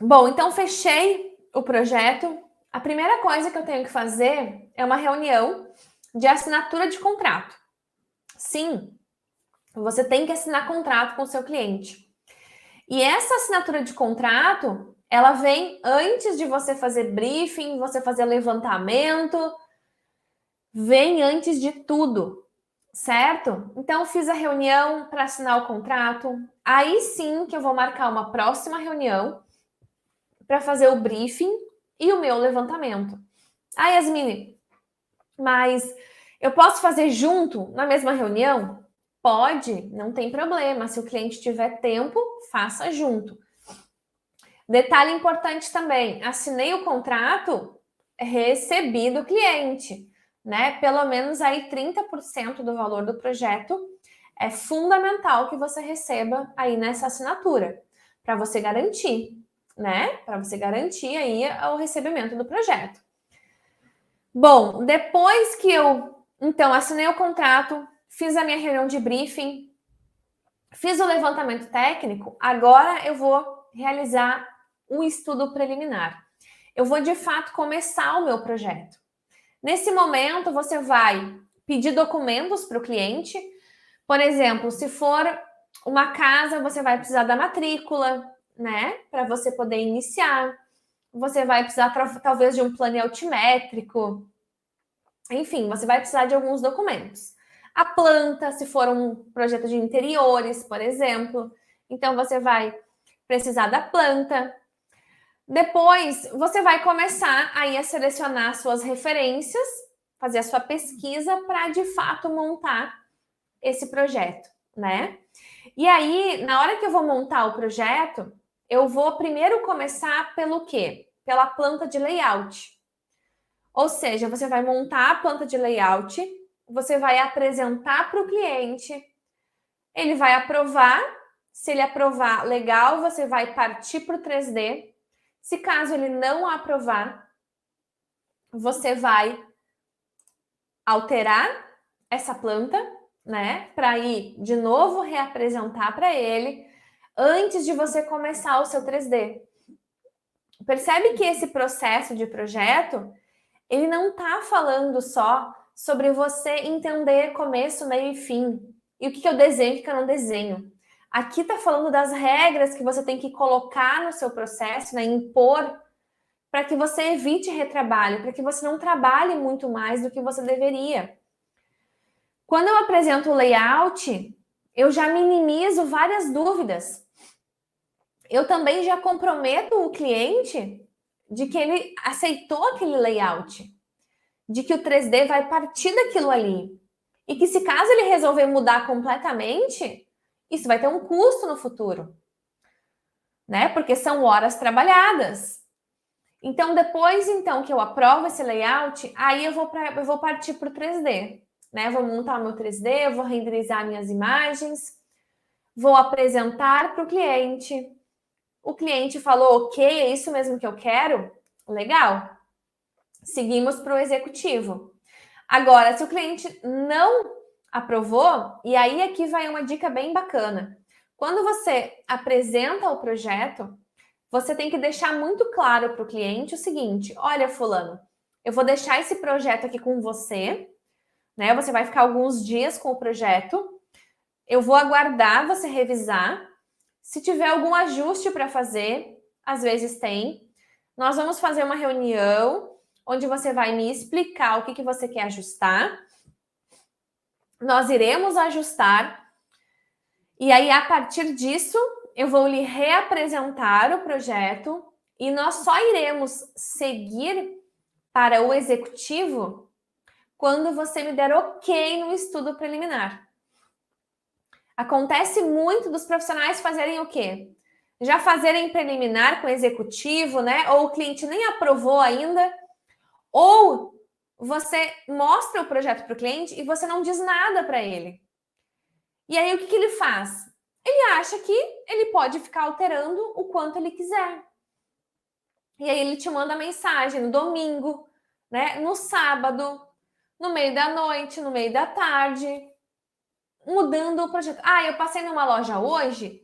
Bom, então fechei o projeto. A primeira coisa que eu tenho que fazer é uma reunião de assinatura de contrato. Sim, você tem que assinar contrato com o seu cliente. E essa assinatura de contrato, ela vem antes de você fazer briefing, você fazer levantamento, vem antes de tudo, certo? Então, fiz a reunião para assinar o contrato. Aí sim que eu vou marcar uma próxima reunião para fazer o briefing e o meu levantamento. Ah, Yasmine, mas eu posso fazer junto na mesma reunião? Pode, não tem problema. Se o cliente tiver tempo, faça junto. Detalhe importante também: assinei o contrato, recebi do cliente, né? Pelo menos aí 30% do valor do projeto é fundamental que você receba aí nessa assinatura, para você garantir, né? Para você garantir aí o recebimento do projeto. Bom, depois que eu, então, assinei o contrato, fiz a minha reunião de briefing, fiz o levantamento técnico, agora eu vou realizar um estudo preliminar. Eu vou, de fato, começar o meu projeto. Nesse momento, você vai pedir documentos para o cliente. Por exemplo, se for uma casa, você vai precisar da matrícula, né? Para você poder iniciar. Você vai precisar, talvez, de um plano altimétrico. Enfim, você vai precisar de alguns documentos. A planta, se for um projeto de interiores, por exemplo. Então, você vai precisar da planta. Depois, você vai começar aí a selecionar suas referências, fazer a sua pesquisa para, de fato, montar esse projeto, né? E aí, na hora que eu vou montar o projeto, eu vou primeiro começar pelo quê? Pela planta de layout. Ou seja, você vai montar a planta de layout, você vai apresentar para o cliente, ele vai aprovar. Se ele aprovar, legal, você vai partir para o 3D. Se caso ele não aprovar, você vai alterar essa planta, né? Para ir de novo reapresentar para ele antes de você começar o seu 3D. Percebe que esse processo de projeto, ele não está falando só sobre você entender começo, meio e fim. E o que eu desenho e o que eu não desenho. Aqui está falando das regras que você tem que colocar no seu processo, né, impor, para que você evite retrabalho, para que você não trabalhe muito mais do que você deveria. Quando eu apresento o layout, eu já minimizo várias dúvidas. Eu também já comprometo o cliente de que ele aceitou aquele layout, de que o 3D vai partir daquilo ali. E que se caso ele resolver mudar completamente, isso vai ter um custo no futuro, né? Porque são horas trabalhadas. Então, depois que eu aprovo esse layout, aí eu vou partir para o 3D, né? Vou montar o meu 3D, vou renderizar minhas imagens, vou apresentar para o cliente. O cliente falou, ok, é isso mesmo que eu quero? Legal. Seguimos para o executivo. Agora, se o cliente não aprovou, e aí aqui vai uma dica bem bacana. Quando você apresenta o projeto, você tem que deixar muito claro para o cliente o seguinte: olha, fulano, eu vou deixar esse projeto aqui com você, né? Você vai ficar alguns dias com o projeto, eu vou aguardar você revisar. Se tiver algum ajuste para fazer, às vezes tem, nós vamos fazer uma reunião onde você vai me explicar o que você quer ajustar. Nós iremos ajustar. E aí, a partir disso, eu vou lhe reapresentar o projeto e nós só iremos seguir para o executivo quando você me der ok no estudo preliminar. Acontece muito dos profissionais fazerem o quê? Já fazerem preliminar com o executivo, né? Ou o cliente nem aprovou ainda, ou você mostra o projeto para o cliente e você não diz nada para ele. E aí, o que ele faz? Ele acha que ele pode ficar alterando o quanto ele quiser. E aí, ele te manda mensagem no domingo, né? No sábado, no meio da noite, no meio da tarde, mudando o projeto. Ah, eu passei numa loja hoje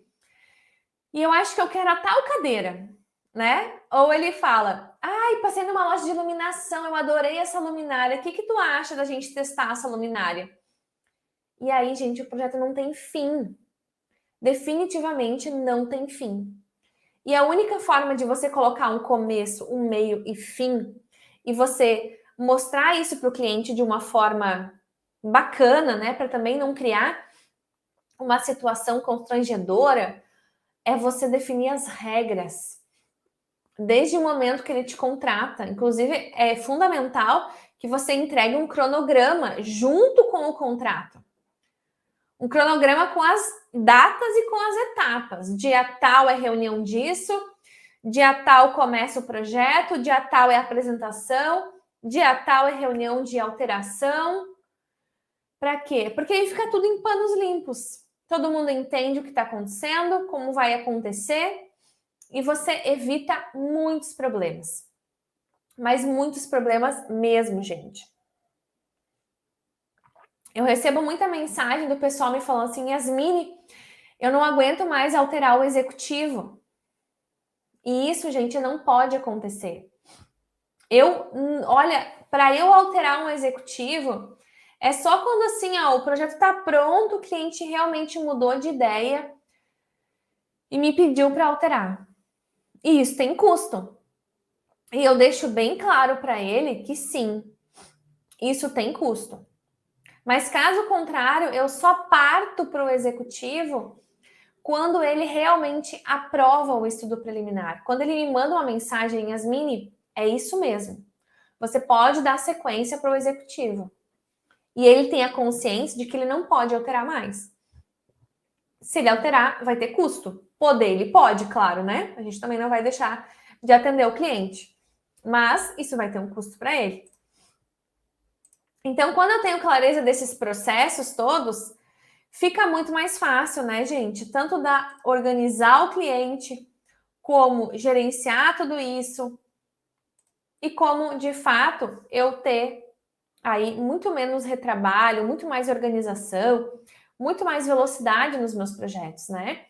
e eu acho que eu quero a tal cadeira, né? Ou ele fala, ai, passei numa loja de iluminação, eu adorei essa luminária, o que tu acha da gente testar essa luminária? E aí, gente, o projeto não tem fim. Definitivamente não tem fim. E a única forma de você colocar um começo, um meio e fim, e você mostrar isso para o cliente de uma forma bacana, né, para também não criar uma situação constrangedora, é você definir as regras. Desde o momento que ele te contrata. Inclusive, é fundamental que você entregue um cronograma junto com o contrato. Um cronograma com as datas e com as etapas. Dia tal é reunião disso, dia tal começa o projeto, dia tal é a apresentação, dia tal é reunião de alteração. Para quê? Porque aí fica tudo em panos limpos. Todo mundo entende o que está acontecendo, como vai acontecer, e você evita muitos problemas. Mas muitos problemas mesmo, gente. Eu recebo muita mensagem do pessoal me falando assim, Yasmine, eu não aguento mais alterar o executivo. E isso, gente, não pode acontecer. Olha, para eu alterar um executivo, é só quando assim, ó, o projeto está pronto, o cliente realmente mudou de ideia e me pediu para alterar. E isso tem custo. E eu deixo bem claro para ele que sim, isso tem custo. Mas caso contrário, eu só parto para o executivo quando ele realmente aprova o estudo preliminar. Quando ele me manda uma mensagem, Yasmine, é isso mesmo. Você pode dar sequência para o executivo. E ele tem a consciência de que ele não pode alterar mais. Se ele alterar, vai ter custo. Poder, ele pode, claro, né? A gente também não vai deixar de atender o cliente. Mas isso vai ter um custo para ele. Então, quando eu tenho clareza desses processos todos, fica muito mais fácil, né, gente? Tanto da organizar o cliente, como gerenciar tudo isso, e como, de fato, eu ter aí muito menos retrabalho, muito mais organização, muito mais velocidade nos meus projetos, né?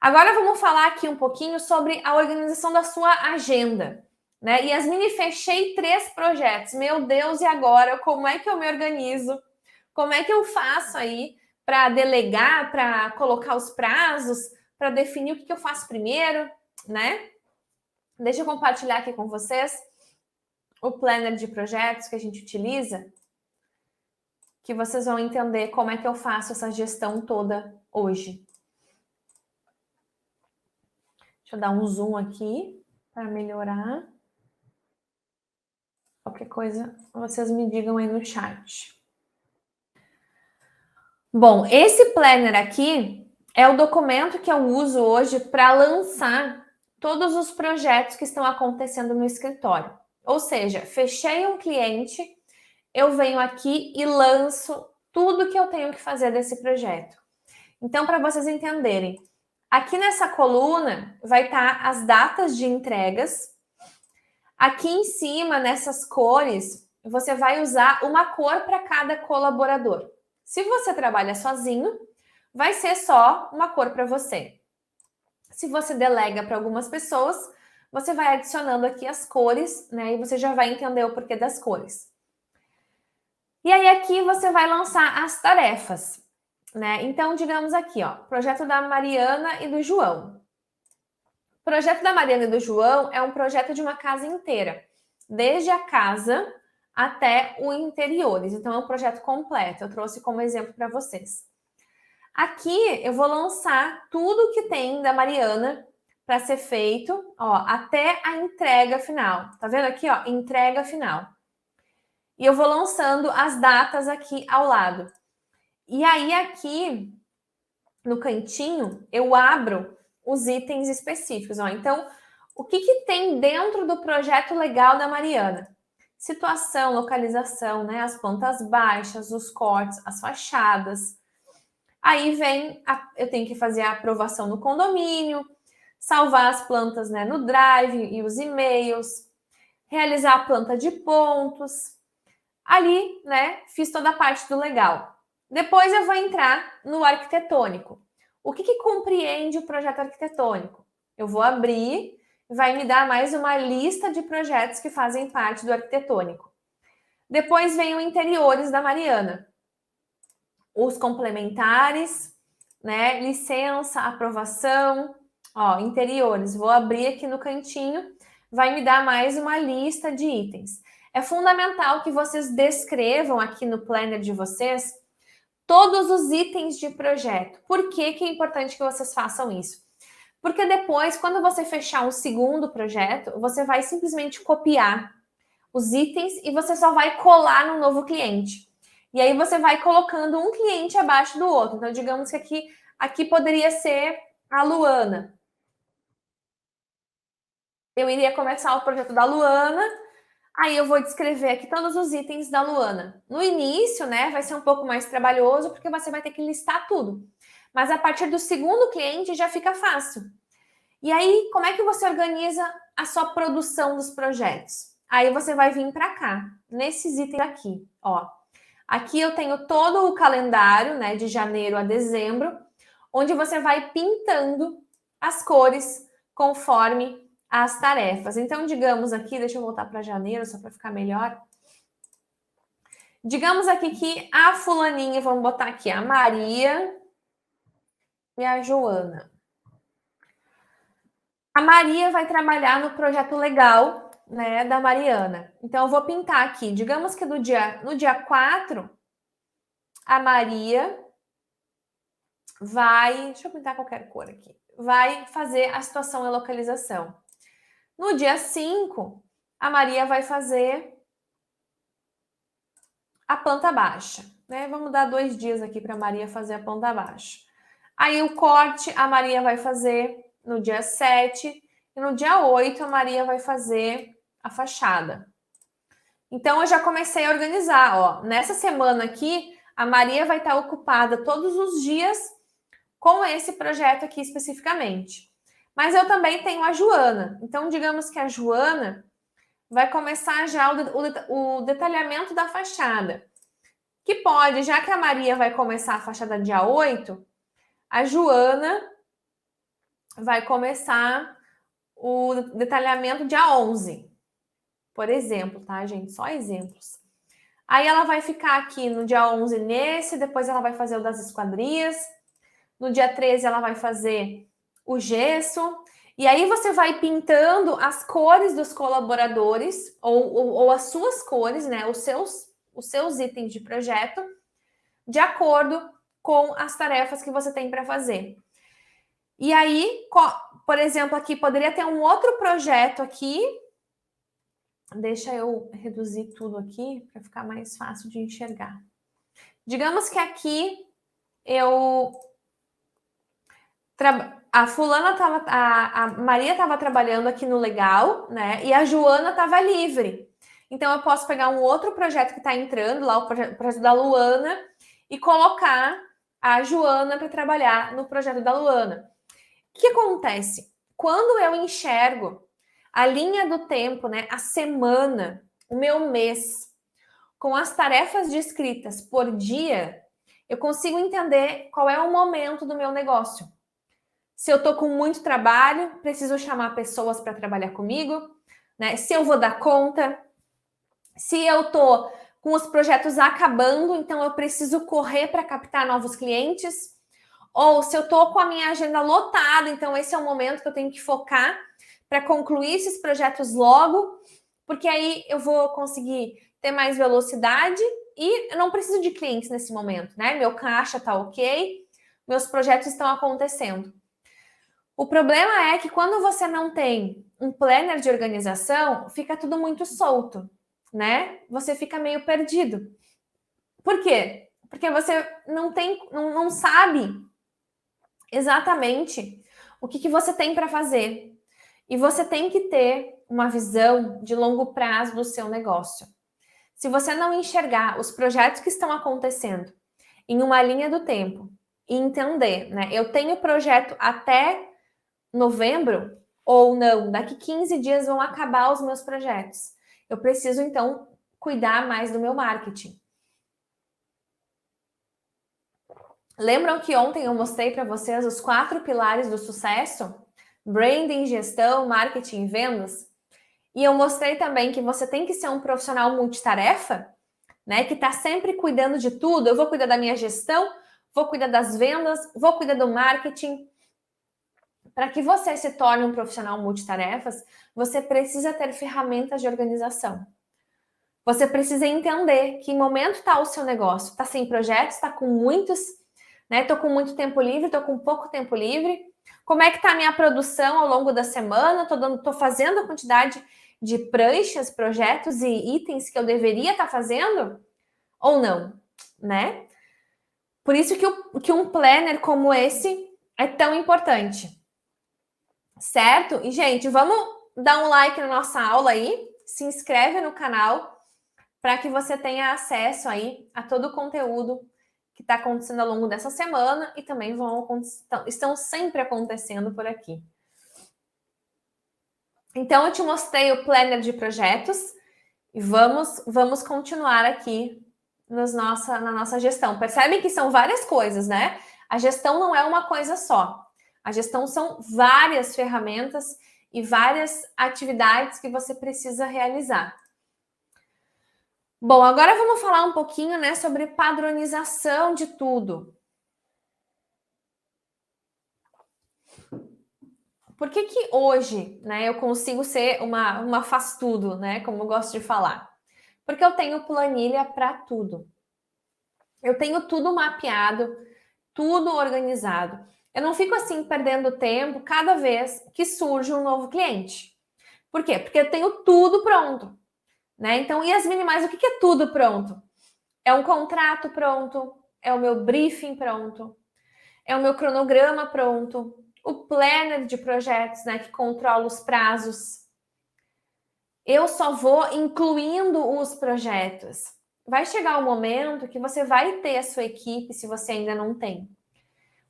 Agora vamos falar aqui um pouquinho sobre a organização da sua agenda. Né? Yasmine, fechei 3 projetos. Meu Deus, e agora? Como é que eu me organizo? Como é que eu faço aí para delegar, para colocar os prazos, para definir o que eu faço primeiro, né? Deixa eu compartilhar aqui com vocês o planner de projetos que a gente utiliza, que vocês vão entender como é que eu faço essa gestão toda hoje. Deixa eu dar um zoom aqui para melhorar. Qualquer coisa, vocês me digam aí no chat. Bom, esse planner aqui é o documento que eu uso hoje para lançar todos os projetos que estão acontecendo no escritório. Ou seja, fechei um cliente, eu venho aqui e lanço tudo que eu tenho que fazer desse projeto. Então, para vocês entenderem, aqui nessa coluna vai estar as datas de entregas. Aqui em cima, nessas cores, você vai usar uma cor para cada colaborador. Se você trabalha sozinho, vai ser só uma cor para você. Se você delega para algumas pessoas, você vai adicionando aqui as cores, né? E você já vai entender o porquê das cores. E aí aqui você vai lançar as tarefas, né? Então, digamos aqui, ó, projeto da Mariana e do João. O projeto da Mariana e do João é um projeto de uma casa inteira, desde a casa até o interiores. Então, é um projeto completo. Eu trouxe como exemplo para vocês. Aqui, eu vou lançar tudo que tem da Mariana para ser feito, ó, até a entrega final. Tá vendo aqui, ó, entrega final. E eu vou lançando as datas aqui ao lado. E aí, aqui, no cantinho, eu abro os itens específicos. Ó. Então, o que tem dentro do projeto legal da Mariana? situação, localização, né? As plantas baixas, os cortes, as fachadas. Aí vem, eu tenho que fazer a aprovação no condomínio, salvar as plantas, né, no Drive e os e-mails, realizar a planta de pontos. Ali, né, fiz toda a parte do legal. Depois eu vou entrar no arquitetônico. O que compreende o projeto arquitetônico? Eu vou abrir, vai me dar mais uma lista de projetos que fazem parte do arquitetônico. Depois vem o interiores da Mariana. Os complementares, né, licença, aprovação, ó, interiores. Vou abrir aqui no cantinho, vai me dar mais uma lista de itens. É fundamental que vocês descrevam aqui no planner de vocês todos os itens de projeto. Por que é importante que vocês façam isso? Porque depois, quando você fechar um segundo projeto, você vai simplesmente copiar os itens e você só vai colar no novo cliente. E aí você vai colocando um cliente abaixo do outro. Então, digamos que aqui poderia ser a Luana. Eu iria começar o projeto da Luana, aí eu vou descrever aqui todos os itens da Luana. No início, né, vai ser um pouco mais trabalhoso, porque você vai ter que listar tudo. Mas a partir do segundo cliente já fica fácil. E aí, como é que você organiza a sua produção dos projetos? Aí você vai vir para cá, nesses itens aqui, ó. Aqui eu tenho todo o calendário, né, de janeiro a dezembro, onde você vai pintando as cores conforme as tarefas. Então, digamos aqui, deixa eu voltar para janeiro, só para ficar melhor. Digamos aqui que a fulaninha, vamos botar aqui, a Maria e a Joana. A Maria vai trabalhar no projeto legal, né, da Mariana. Então, eu vou pintar aqui. Digamos que no dia 4, a Maria vai... Deixa eu pintar qualquer cor aqui. Vai fazer a situação e localização. No dia 5, a Maria vai fazer a planta baixa, né? Vamos dar 2 dias aqui para a Maria fazer a planta baixa. Aí o corte a Maria vai fazer no dia 7 e no dia 8 a Maria vai fazer a fachada. Então eu já comecei a organizar, ó. Nessa semana aqui, a Maria vai estar ocupada todos os dias com esse projeto aqui especificamente. Mas eu também tenho a Joana. Então, digamos que a Joana vai começar já o detalhamento da fachada. Que pode, já que a Maria vai começar a fachada dia 8, a Joana vai começar o detalhamento dia 11. Por exemplo, tá, gente? Só exemplos. Aí ela vai ficar aqui no dia 11 nesse, depois ela vai fazer o das esquadrias. No dia 13 ela vai fazer o gesso. E aí você vai pintando as cores dos colaboradores, ou as suas cores, né? Os seus itens de projeto, de acordo com as tarefas que você tem para fazer. E aí, por exemplo, aqui poderia ter um outro projeto aqui. Deixa eu reduzir tudo aqui para ficar mais fácil de enxergar. Digamos que aqui a Maria estava trabalhando aqui no legal, né? E a Joana estava livre. Então eu posso pegar um outro projeto que está entrando, lá o projeto da Luana, e colocar a Joana para trabalhar no projeto da Luana. O que acontece? Quando eu enxergo a linha do tempo, né, a semana, o meu mês, com as tarefas descritas por dia, eu consigo entender qual é o momento do meu negócio. Se eu estou com muito trabalho, preciso chamar pessoas para trabalhar comigo, né? Se eu vou dar conta, se eu estou com os projetos acabando, então eu preciso correr para captar novos clientes, ou se eu estou com a minha agenda lotada, então esse é o momento que eu tenho que focar para concluir esses projetos logo, porque aí eu vou conseguir ter mais velocidade e eu não preciso de clientes nesse momento, né? Meu caixa está ok, meus projetos estão acontecendo. O problema é que quando você não tem um planner de organização, fica tudo muito solto, né? Você fica meio perdido. Por quê? Porque você não sabe exatamente o que você tem para fazer. E você tem que ter uma visão de longo prazo do seu negócio, se você não enxergar os projetos que estão acontecendo em uma linha do tempo e entender, né? Eu tenho projeto até novembro ou não, daqui 15 dias vão acabar os meus projetos. Eu preciso, então, cuidar mais do meu marketing. Lembram que ontem eu mostrei para vocês os 4 pilares do sucesso? Branding, gestão, marketing e vendas. E eu mostrei também que você tem que ser um profissional multitarefa, né? Que está sempre cuidando de tudo. Eu vou cuidar da minha gestão, vou cuidar das vendas, vou cuidar do marketing. Para que você se torne um profissional multitarefas, você precisa ter ferramentas de organização. Você precisa entender que momento está o seu negócio. Está sem projetos, está com muitos, né? Estou com muito tempo livre, estou com pouco tempo livre. Como é que está a minha produção ao longo da semana? Estou fazendo a quantidade de pranchas, projetos e itens que eu deveria estar fazendo? Ou não, né? Por isso que um planner como esse é tão importante. Certo? E, gente, vamos dar um like na nossa aula aí, se inscreve no canal para que você tenha acesso aí a todo o conteúdo que está acontecendo ao longo dessa semana e também estão sempre acontecendo por aqui. Então, eu te mostrei o planner de projetos e vamos continuar aqui na nossa gestão. Percebem que são várias coisas, né? A gestão não é uma coisa só. A gestão são várias ferramentas e várias atividades que você precisa realizar. Bom, agora vamos falar um pouquinho, né, sobre padronização de tudo. Por que hoje, né, eu consigo ser uma faz-tudo, né, como eu gosto de falar? Porque eu tenho planilha para tudo. Eu tenho tudo mapeado, tudo organizado. Eu não fico assim perdendo tempo cada vez que surge um novo cliente. Por quê? Porque eu tenho tudo pronto, né? Então, Yasmine, mas o que é tudo pronto? É um contrato pronto, é o meu briefing pronto, é o meu cronograma pronto, o planner de projetos, né, que controla os prazos. Eu só vou incluindo os projetos. Vai chegar um momento que você vai ter a sua equipe, se você ainda não tem.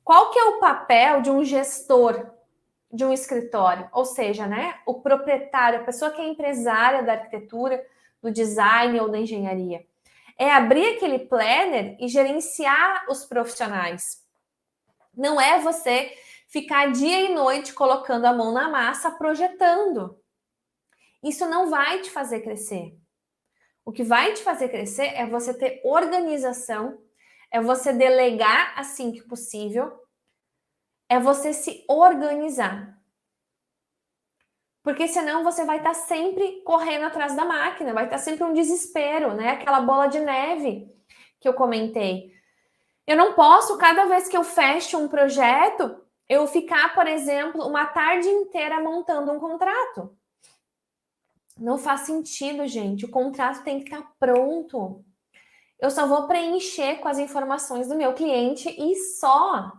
Qual que é o papel de um gestor de um escritório? Ou seja, né, o proprietário, a pessoa que é empresária da arquitetura, do design ou da engenharia. É abrir aquele planner e gerenciar os profissionais. Não é você ficar dia e noite colocando a mão na massa, projetando. Isso não vai te fazer crescer. O que vai te fazer crescer é você ter organização, é você delegar assim que possível, é você se organizar. Porque senão você vai estar sempre correndo atrás da máquina, vai estar sempre um desespero, né? Aquela bola de neve que eu comentei. Eu não posso, cada vez que eu fecho um projeto, eu ficar, por exemplo, uma tarde inteira montando um contrato. Não faz sentido, gente. O contrato tem que estar pronto. Eu só vou preencher com as informações do meu cliente e só.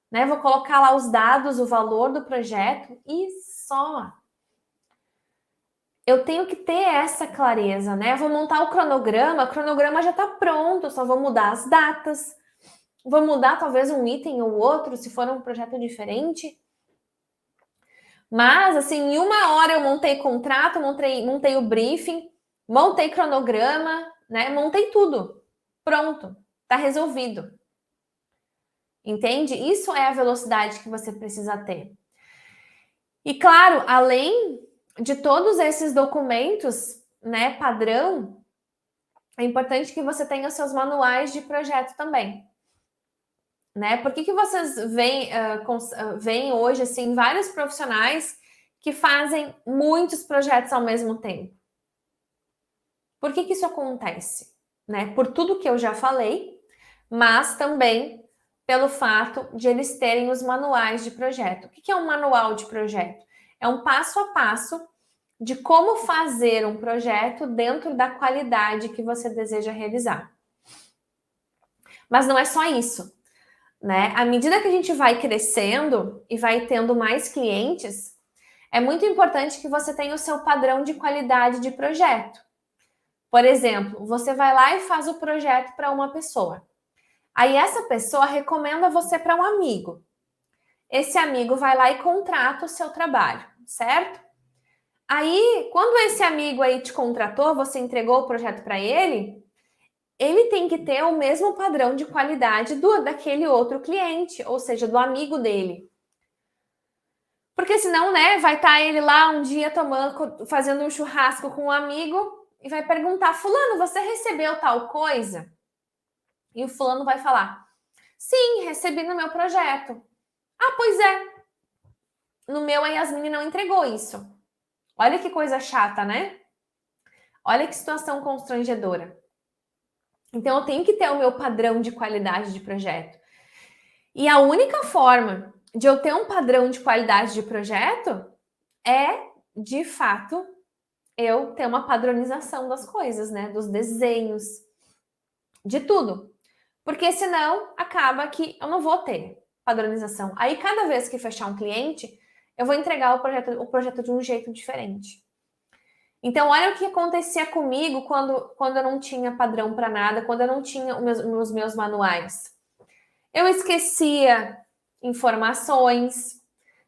Né? Vou colocar lá os dados, o valor do projeto e só. Eu tenho que ter essa clareza, né? Eu vou montar o cronograma já está pronto, eu só vou mudar as datas, vou mudar talvez um item ou outro, se for um projeto diferente. Mas, assim, em 1 hora eu montei contrato, montei o briefing, montei cronograma, né? Montei tudo. Pronto, tá resolvido. Entende? Isso é a velocidade que você precisa ter. E, claro, além de todos esses documentos, né, padrão, é importante que você tenha os seus manuais de projeto também. Né? Por que vocês veem hoje assim, vários profissionais que fazem muitos projetos ao mesmo tempo? Por que isso acontece? Né? Por tudo que eu já falei, mas também pelo fato de eles terem os manuais de projeto. O que é um manual de projeto? É um passo a passo de como fazer um projeto dentro da qualidade que você deseja realizar. Mas não é só isso. Né? À medida que a gente vai crescendo e vai tendo mais clientes, É muito importante que você tenha o seu padrão de qualidade de projeto. Por exemplo, você vai lá e faz o projeto para uma pessoa. Aí essa pessoa recomenda você para um amigo. Esse amigo vai lá e contrata o seu trabalho, certo? Aí, quando esse amigo aí te contratou, você entregou o projeto para ele, ele tem que ter o mesmo padrão de qualidade daquele outro cliente, ou seja, do amigo dele. Porque senão, né, vai estar ele lá um dia fazendo um churrasco com um amigo e vai perguntar: fulano, você recebeu tal coisa? E o fulano vai falar: sim, recebi no meu projeto. Ah, pois é. No meu, a Yasmin não entregou isso. Olha que coisa chata, né? Olha que situação constrangedora. Então, eu tenho que ter o meu padrão de qualidade de projeto. E a única forma de eu ter um padrão de qualidade de projeto é, de fato, eu ter uma padronização das coisas, né? Dos desenhos, de tudo. Porque senão, acaba que eu não vou ter padronização. Aí, cada vez que fechar um cliente, eu vou entregar o projeto de um jeito diferente. Então, olha o que acontecia comigo quando eu não tinha padrão para nada, quando eu não tinha os meus manuais. Eu esquecia informações,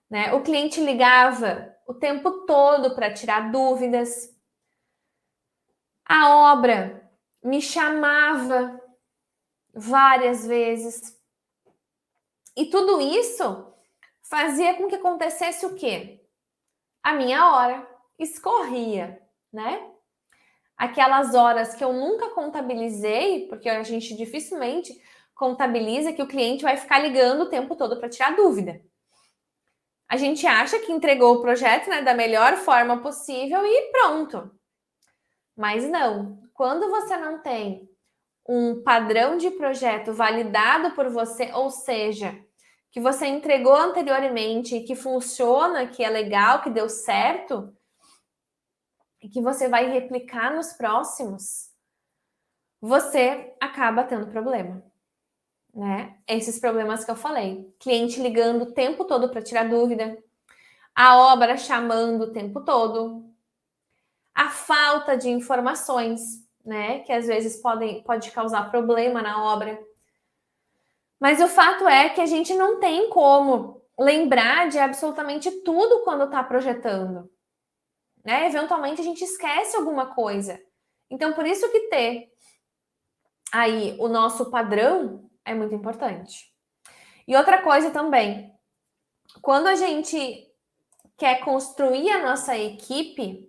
né? O cliente ligava o tempo todo para tirar dúvidas. A obra me chamava várias vezes. E tudo isso fazia com que acontecesse o quê? A minha hora escorria, né? Aquelas horas que eu nunca contabilizei, porque a gente dificilmente contabiliza que o cliente vai ficar ligando o tempo todo para tirar dúvida. A gente acha que entregou o projeto, né, da melhor forma possível e pronto. Mas não. Quando você não tem um padrão de projeto validado por você, ou seja, que você entregou anteriormente, que funciona, que é legal, que deu certo, e que você vai replicar nos próximos, você acaba tendo problema, né? Esses problemas que eu falei. Cliente ligando o tempo todo para tirar dúvida, a obra chamando o tempo todo, a falta de informações, né? Que às vezes pode causar problema na obra. Mas o fato é que a gente não tem como lembrar de absolutamente tudo quando está projetando, né? Eventualmente a gente esquece alguma coisa. Então, por isso que ter aí o nosso padrão é muito importante. E outra coisa também, quando a gente quer construir a nossa equipe,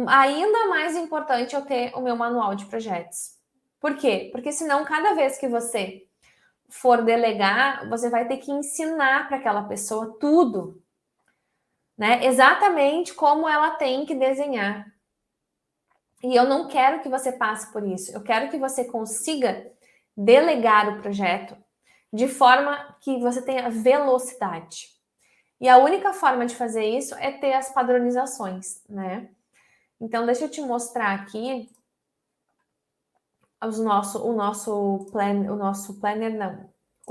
ainda mais importante eu ter o meu manual de projetos. Por quê? Porque senão, cada vez que você for delegar, você vai ter que ensinar para aquela pessoa tudo, né? Exatamente como ela tem que desenhar. E eu não quero que você passe por isso. Eu quero que você consiga delegar o projeto de forma que você tenha velocidade. E a única forma de fazer isso é ter as padronizações, né? Então, deixa eu te mostrar aqui o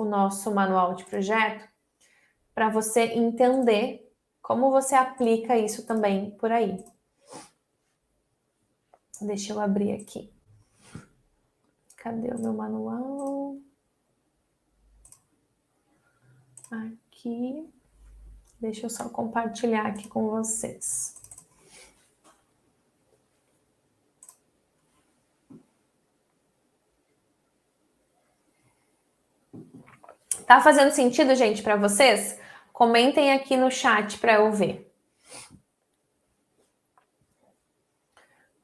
nosso manual de projeto, para você entender como você aplica isso também por aí. Deixa eu abrir aqui. Cadê o meu manual? Aqui. Deixa eu só compartilhar aqui com vocês. Tá fazendo sentido, gente, para vocês? Comentem aqui no chat para eu ver.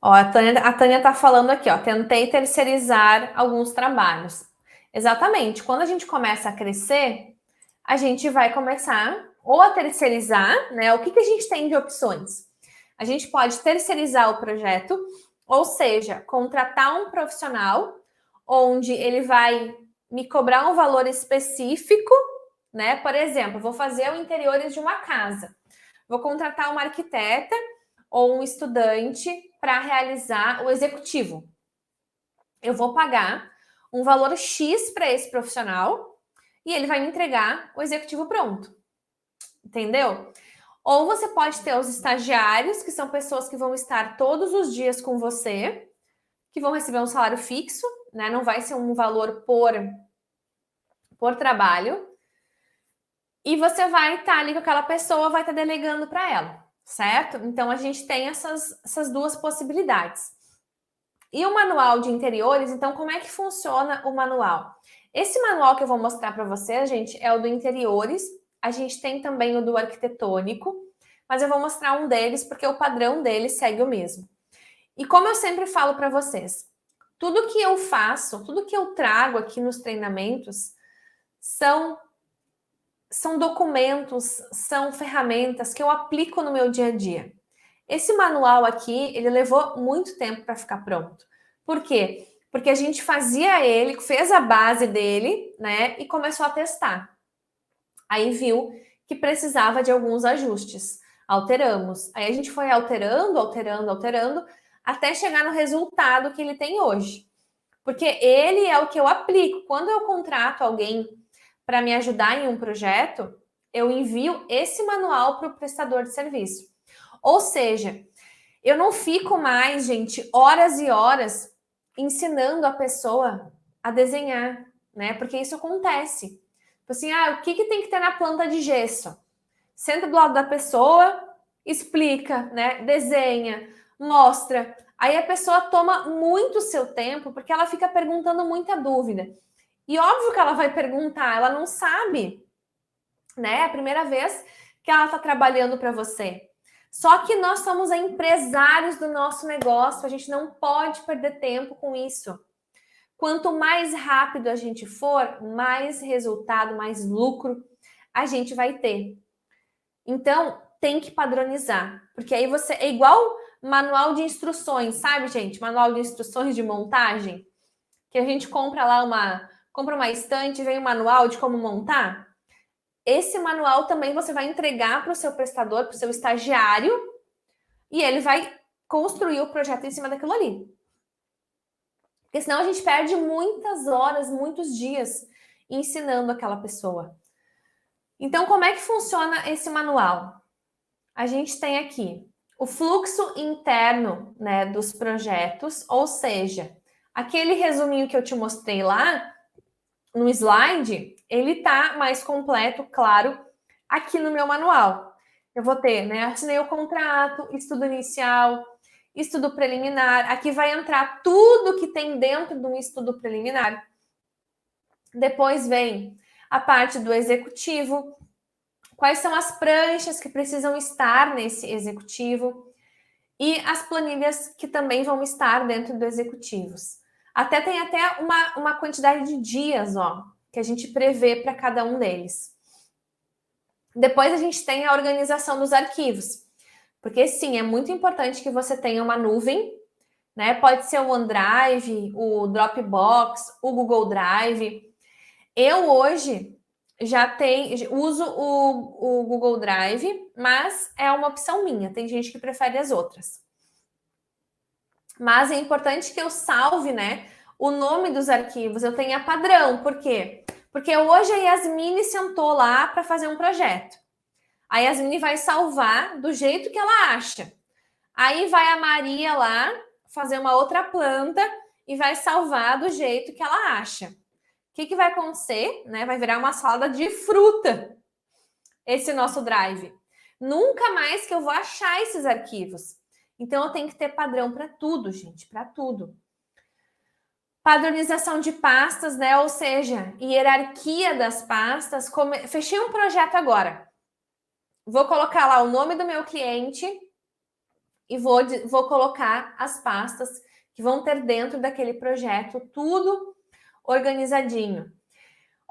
Ó, a Tânia tá falando aqui, ó. Tentei terceirizar alguns trabalhos. Exatamente. Quando a gente começa a crescer, a gente vai começar ou a terceirizar, né? O que a gente tem de opções? A gente pode terceirizar o projeto, ou seja, contratar um profissional onde ele vai me cobrar um valor específico, né? Por exemplo, vou fazer o interiores de uma casa. Vou contratar uma arquiteta ou um estudante para realizar o executivo. Eu vou pagar um valor X para esse profissional e ele vai me entregar o executivo pronto. Entendeu? Ou você pode ter os estagiários, que são pessoas que vão estar todos os dias com você, que vão receber um salário fixo, né? Não vai ser um valor por trabalho. E você vai estar ali com aquela pessoa, vai estar delegando para ela, certo? Então, a gente tem essas duas possibilidades. E o manual de interiores, então, como é que funciona o manual? Esse manual que eu vou mostrar para vocês, gente, é o do interiores. A gente tem também o do arquitetônico, mas eu vou mostrar um deles porque o padrão dele segue o mesmo. E como eu sempre falo para vocês, tudo que eu faço, tudo que eu trago aqui nos treinamentos são documentos, são ferramentas que eu aplico no meu dia a dia. Esse manual aqui, ele levou muito tempo para ficar pronto. Por quê? Porque a gente fazia ele, fez a base dele, né, e começou a testar. Aí viu que precisava de alguns ajustes. Alteramos. Aí a gente foi alterando, até chegar no resultado que ele tem hoje. Porque ele é o que eu aplico. Quando eu contrato alguém para me ajudar em um projeto, eu envio esse manual para o prestador de serviço. Ou seja, eu não fico mais, gente, horas e horas ensinando a pessoa a desenhar, né? Porque isso acontece. Tipo assim, o que tem que ter na planta de gesso? Senta do lado da pessoa, explica, né? Desenha, mostra. Aí a pessoa toma muito seu tempo porque ela fica perguntando muita dúvida. E óbvio que ela vai perguntar, ela não sabe, né? É a primeira vez que ela está trabalhando para você. Só que nós somos empresários do nosso negócio, a gente não pode perder tempo com isso. Quanto mais rápido a gente for, mais resultado, mais lucro a gente vai ter. Então, tem que padronizar, porque aí você é igual manual de instruções, sabe, gente? Manual de instruções de montagem, que a gente compra lá compra uma estante, vem um manual de como montar. Esse manual também você vai entregar para o seu prestador, para o seu estagiário, e ele vai construir o projeto em cima daquilo ali. Porque senão a gente perde muitas horas, muitos dias ensinando aquela pessoa. Então, como é que funciona esse manual? A gente tem aqui o fluxo interno, né, dos projetos, ou seja, aquele resuminho que eu te mostrei lá no slide, ele tá mais completo, claro, aqui no meu manual. Eu vou ter, né, assinei o contrato, estudo inicial, estudo preliminar. Aqui vai entrar tudo que tem dentro de um estudo preliminar. Depois vem a parte do executivo. Quais são as pranchas que precisam estar nesse executivo? E as planilhas que também vão estar dentro do executivos. Tem até uma quantidade de dias, ó, que a gente prevê para cada um deles. Depois a gente tem a organização dos arquivos. Porque sim, é muito importante que você tenha uma nuvem, né? Pode ser o OneDrive, o Dropbox, o Google Drive. Eu hoje uso o Google Drive, mas é uma opção minha. Tem gente que prefere as outras. Mas é importante que eu salve, né, o nome dos arquivos. Eu tenha padrão. Por quê? Porque hoje a Yasmine sentou lá para fazer um projeto. A Yasmine vai salvar do jeito que ela acha. Aí vai a Maria lá fazer uma outra planta e vai salvar do jeito que ela acha. O que vai acontecer? Né? Vai virar uma salada de fruta esse nosso drive. Nunca mais que eu vou achar esses arquivos. Então, eu tenho que ter padrão para tudo, gente, para tudo. Padronização de pastas, né? Ou seja, hierarquia das pastas. Fechei um projeto agora. Vou colocar lá o nome do meu cliente e vou colocar as pastas que vão ter dentro daquele projeto, tudo organizadinho.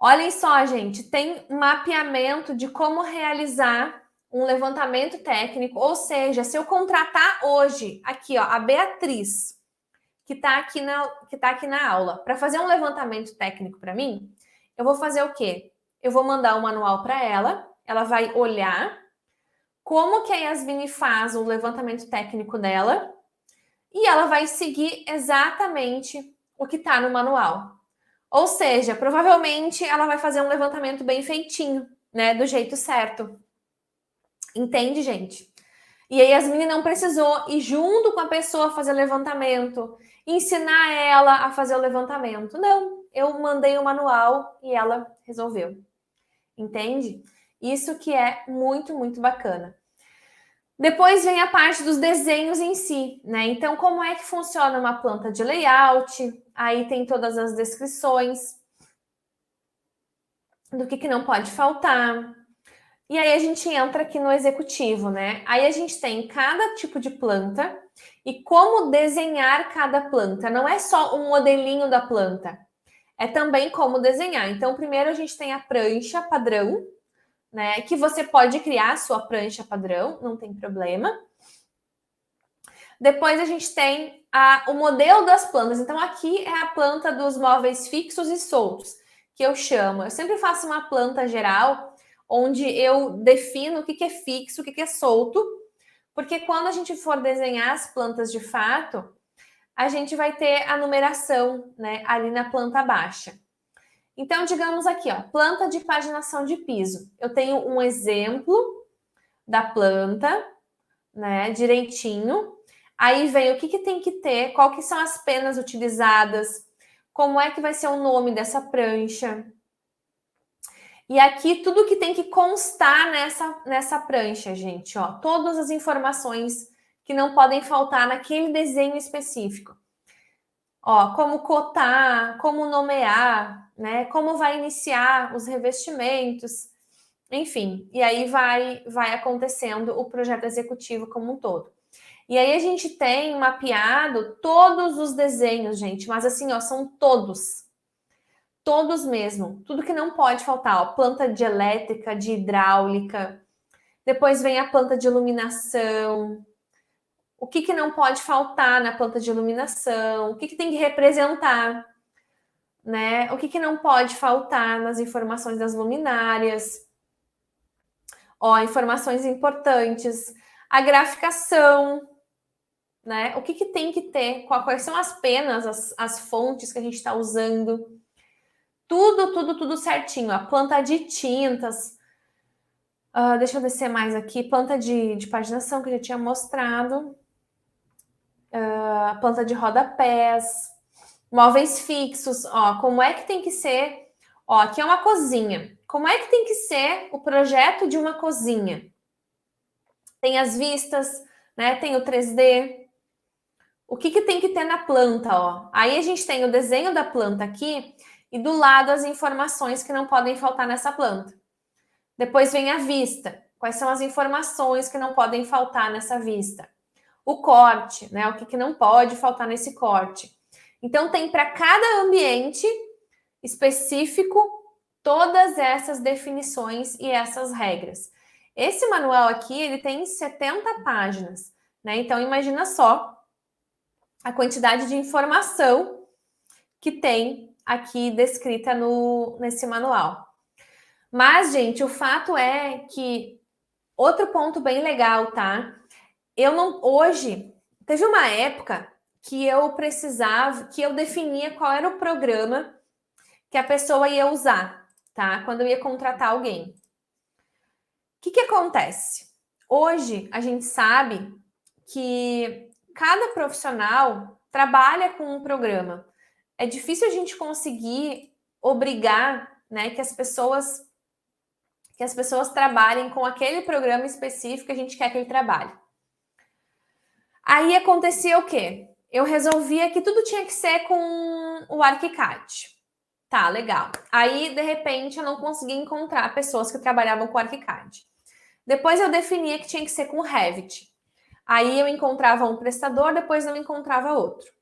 Olhem só, gente, tem um mapeamento de como realizar um levantamento técnico, ou seja, se eu contratar hoje, aqui, ó, a Beatriz, que está aqui na aula, para fazer um levantamento técnico para mim, eu vou fazer o quê? Eu vou mandar o manual para ela vai olhar como que a Yasmine faz o levantamento técnico dela e ela vai seguir exatamente o que está no manual. Ou seja, provavelmente ela vai fazer um levantamento bem feitinho, né, do jeito certo. Entende, gente? E aí a Yasmine não precisou ir junto com a pessoa fazer o levantamento, ensinar ela a fazer o levantamento. Não, eu mandei o manual e ela resolveu. Entende? Isso que é muito, muito bacana. Depois vem a parte dos desenhos em si, né? Então, como é que funciona uma planta de layout? Aí tem todas as descrições do que não pode faltar. E aí a gente entra aqui no executivo, né? Aí a gente tem cada tipo de planta e como desenhar cada planta. Não é só um modelinho da planta, é também como desenhar. Então, primeiro a gente tem a prancha padrão, né? Que você pode criar a sua prancha padrão, não tem problema. Depois a gente tem o modelo das plantas. Então, aqui é a planta dos móveis fixos e soltos, que eu chamo. Eu sempre faço uma planta geral, onde eu defino o que é fixo, o que é solto, porque quando a gente for desenhar as plantas de fato, a gente vai ter a numeração, né, ali na planta baixa. Então, digamos aqui, ó, planta de paginação de piso. Eu tenho um exemplo da planta, né, direitinho. Aí vem o que tem que ter, qual que são as penas utilizadas, como é que vai ser o nome dessa prancha. E aqui tudo que tem que constar nessa prancha, gente, ó, todas as informações que não podem faltar naquele desenho específico. Ó, como cotar, como nomear, né? Como vai iniciar os revestimentos, enfim. E aí vai acontecendo o projeto executivo como um todo. E aí a gente tem mapeado todos os desenhos, gente, mas assim, ó, são todos. Todos mesmo. Tudo que não pode faltar, ó, planta de elétrica, de hidráulica. Depois vem a planta de iluminação. O que não pode faltar na planta de iluminação? O que tem que representar? Né? O que não pode faltar nas informações das luminárias? Ó, informações importantes. A graficação, né? O que tem que ter? Quais são as penas, as fontes que a gente está usando? Tudo certinho. A planta de tintas. Deixa eu descer mais aqui. Planta de paginação que eu já tinha mostrado. A planta de rodapés. Móveis fixos. Ó, como é que tem que ser? Ó, aqui é uma cozinha. Como é que tem que ser o projeto de uma cozinha? Tem as vistas, né? Tem o 3D. O que tem que ter na planta, ó? Aí a gente tem o desenho da planta aqui e do lado as informações que não podem faltar nessa planta. Depois vem a vista. Quais são as informações que não podem faltar nessa vista? O corte, né? O que não pode faltar nesse corte. Então, tem para cada ambiente específico todas essas definições e essas regras. Esse manual aqui, ele tem 70 páginas, né? Então, imagina só a quantidade de informação que tem aqui descrita nesse manual. Mas, gente, o fato é que outro ponto bem legal, tá? Hoje, teve uma época que eu precisava, que eu definia qual era o programa que a pessoa ia usar, tá? Quando eu ia contratar alguém. O que acontece? Hoje, a gente sabe que cada profissional trabalha com um programa. É difícil a gente conseguir obrigar, né, que as pessoas trabalhem com aquele programa específico que a gente quer que ele trabalhe. Aí acontecia o quê? Eu resolvia que tudo tinha que ser com o ArchiCAD. Tá, legal. Aí, de repente, eu não conseguia encontrar pessoas que trabalhavam com ArchiCAD. Depois eu definia que tinha que ser com Revit. Aí eu encontrava um prestador, depois eu encontrava outro.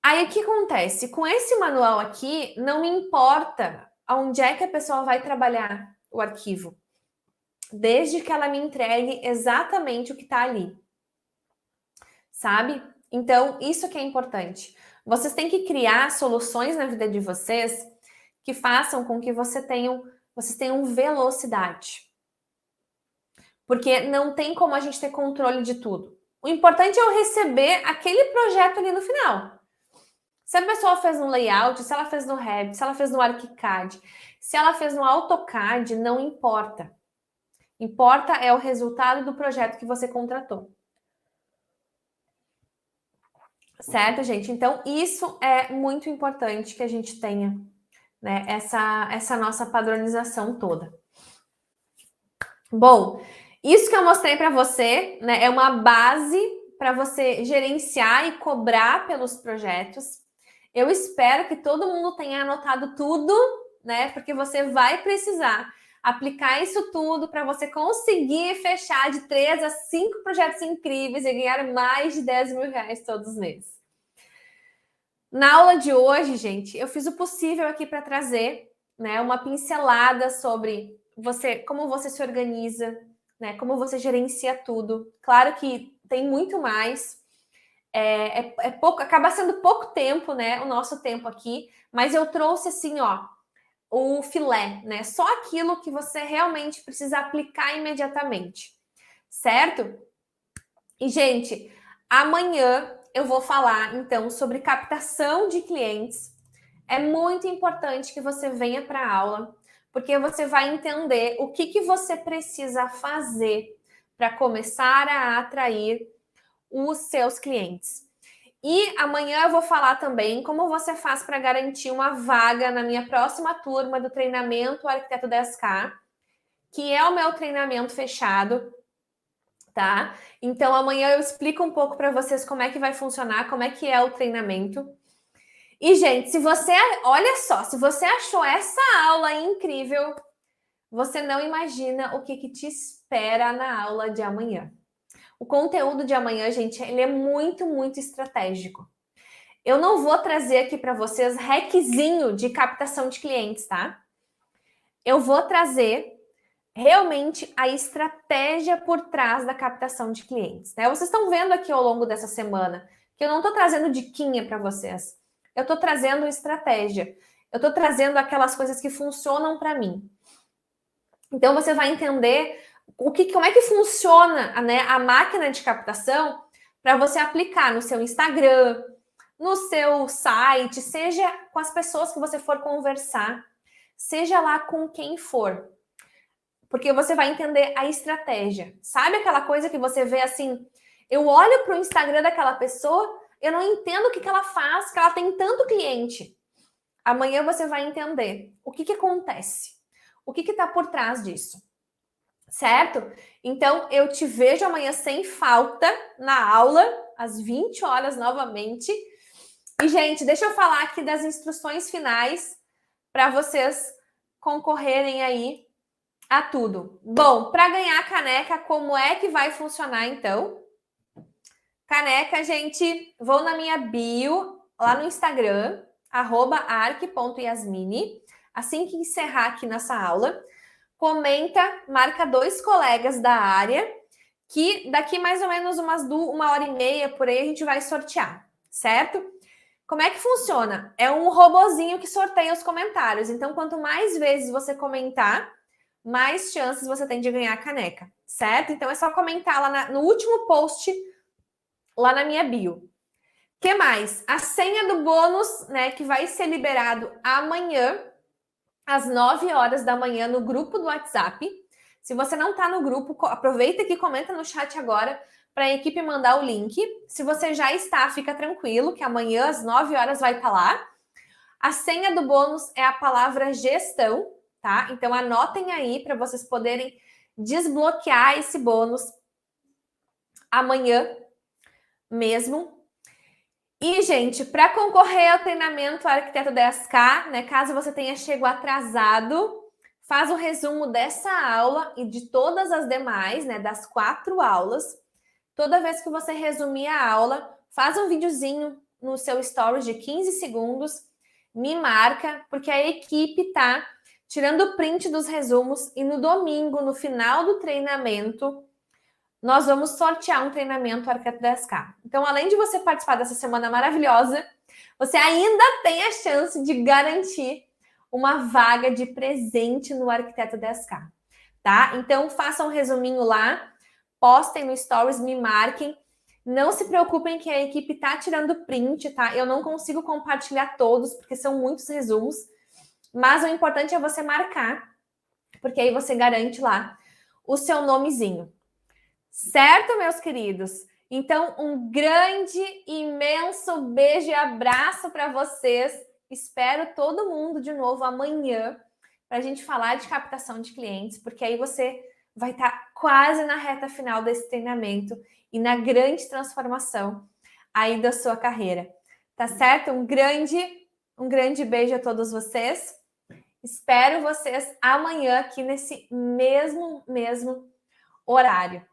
Aí o que acontece? Com esse manual aqui, não importa onde é que a pessoa vai trabalhar o arquivo, desde que ela me entregue exatamente o que está ali. Sabe? Então, isso que é importante. Vocês têm que criar soluções na vida de vocês que façam com que vocês tenham velocidade. Porque não tem como a gente ter controle de tudo. O importante é eu receber aquele projeto ali no final. Se a pessoa fez no layout, se ela fez no Revit, se ela fez no ArchiCAD, se ela fez no AutoCAD, não importa. Importa é o resultado do projeto que você contratou. Certo, gente? Então, isso é muito importante que a gente tenha, né, essa nossa padronização toda. Bom, isso que eu mostrei para você, né, é uma base para você gerenciar e cobrar pelos projetos. Eu espero que todo mundo tenha anotado tudo, né, porque você vai precisar aplicar isso tudo para você conseguir fechar de 3 a 5 projetos incríveis e ganhar mais de 10 mil reais todos os meses. Na aula de hoje, gente, eu fiz o possível aqui para trazer, né, uma pincelada sobre como você se organiza, né, como você gerencia tudo. Claro que tem muito mais. É pouco, acaba sendo pouco tempo, né, o nosso tempo aqui, mas eu trouxe assim, ó, o filé, né? Só aquilo que você realmente precisa aplicar imediatamente, certo? E, gente, amanhã eu vou falar, então, sobre captação de clientes. É muito importante que você venha para a aula, porque você vai entender o que você precisa fazer para começar a atrair os seus clientes. E amanhã eu vou falar também como você faz para garantir uma vaga na minha próxima turma do treinamento Arquiteto 10K, que é o meu treinamento fechado, tá? Então amanhã eu explico um pouco para vocês como é que vai funcionar, como é que é o treinamento. E, gente, olha só, se você achou essa aula incrível, você não imagina o que te espera na aula de amanhã. O conteúdo de amanhã, gente, ele é muito, muito estratégico. Eu não vou trazer aqui para vocês hackzinho de captação de clientes, tá? Eu vou trazer realmente a estratégia por trás da captação de clientes, né? Vocês estão vendo aqui ao longo dessa semana que eu não estou trazendo diquinha para vocês. Eu estou trazendo estratégia. Eu estou trazendo aquelas coisas que funcionam para mim. Então, você vai entender como é que funciona, né, a máquina de captação para você aplicar no seu Instagram, no seu site, seja com as pessoas que você for conversar, seja lá com quem for. Porque você vai entender a estratégia. Sabe aquela coisa que você vê assim, eu olho para o Instagram daquela pessoa, eu não entendo o que ela faz, que ela tem tanto cliente. Amanhã você vai entender o que acontece, o que está por trás disso. Certo? Então, eu te vejo amanhã sem falta na aula, às 20 horas novamente. E, gente, deixa eu falar aqui das instruções finais para vocês concorrerem aí a tudo. Bom, para ganhar a caneca, como é que vai funcionar, então? Caneca, gente, vou na minha bio, lá no Instagram, @arc.yasmini. Assim que encerrar aqui nessa aula, comenta, marca 2 colegas da área, que daqui mais ou menos uma hora e meia, por aí, a gente vai sortear, certo? Como é que funciona? É um robozinho que sorteia os comentários. Então, quanto mais vezes você comentar, mais chances você tem de ganhar a caneca, certo? Então, é só comentar lá no último post, lá na minha bio. O que mais? A senha do bônus, né, que vai ser liberado amanhã, às 9 horas da manhã, no grupo do WhatsApp. Se você não está no grupo, aproveita que comenta no chat agora para a equipe mandar o link. Se você já está, fica tranquilo, que amanhã às 9 horas vai estar lá. A senha do bônus é a palavra gestão, tá? Então anotem aí para vocês poderem desbloquear esse bônus amanhã mesmo. E, gente, para concorrer ao treinamento Arquiteto 10K, né, caso você tenha chegado atrasado, faz o resumo dessa aula e de todas as demais, né, das 4 aulas. Toda vez que você resumir a aula, faz um videozinho no seu stories de 15 segundos, me marca, porque a equipe tá tirando print dos resumos e no domingo, no final do treinamento, nós vamos sortear um treinamento Arquiteto 10K. Então, além de você participar dessa semana maravilhosa, você ainda tem a chance de garantir uma vaga de presente no Arquiteto 10K, tá? Então, façam um resuminho lá, postem no Stories, me marquem. Não se preocupem que a equipe tá tirando print, tá? Eu não consigo compartilhar todos, porque são muitos resumos, mas o importante é você marcar, porque aí você garante lá o seu nomezinho. Certo, meus queridos? Então, um grande, imenso beijo e abraço para vocês. Espero todo mundo de novo amanhã para a gente falar de captação de clientes, porque aí você vai estar quase na reta final desse treinamento e na grande transformação aí da sua carreira. Tá certo? Um grande beijo a todos vocês. Espero vocês amanhã aqui nesse mesmo horário.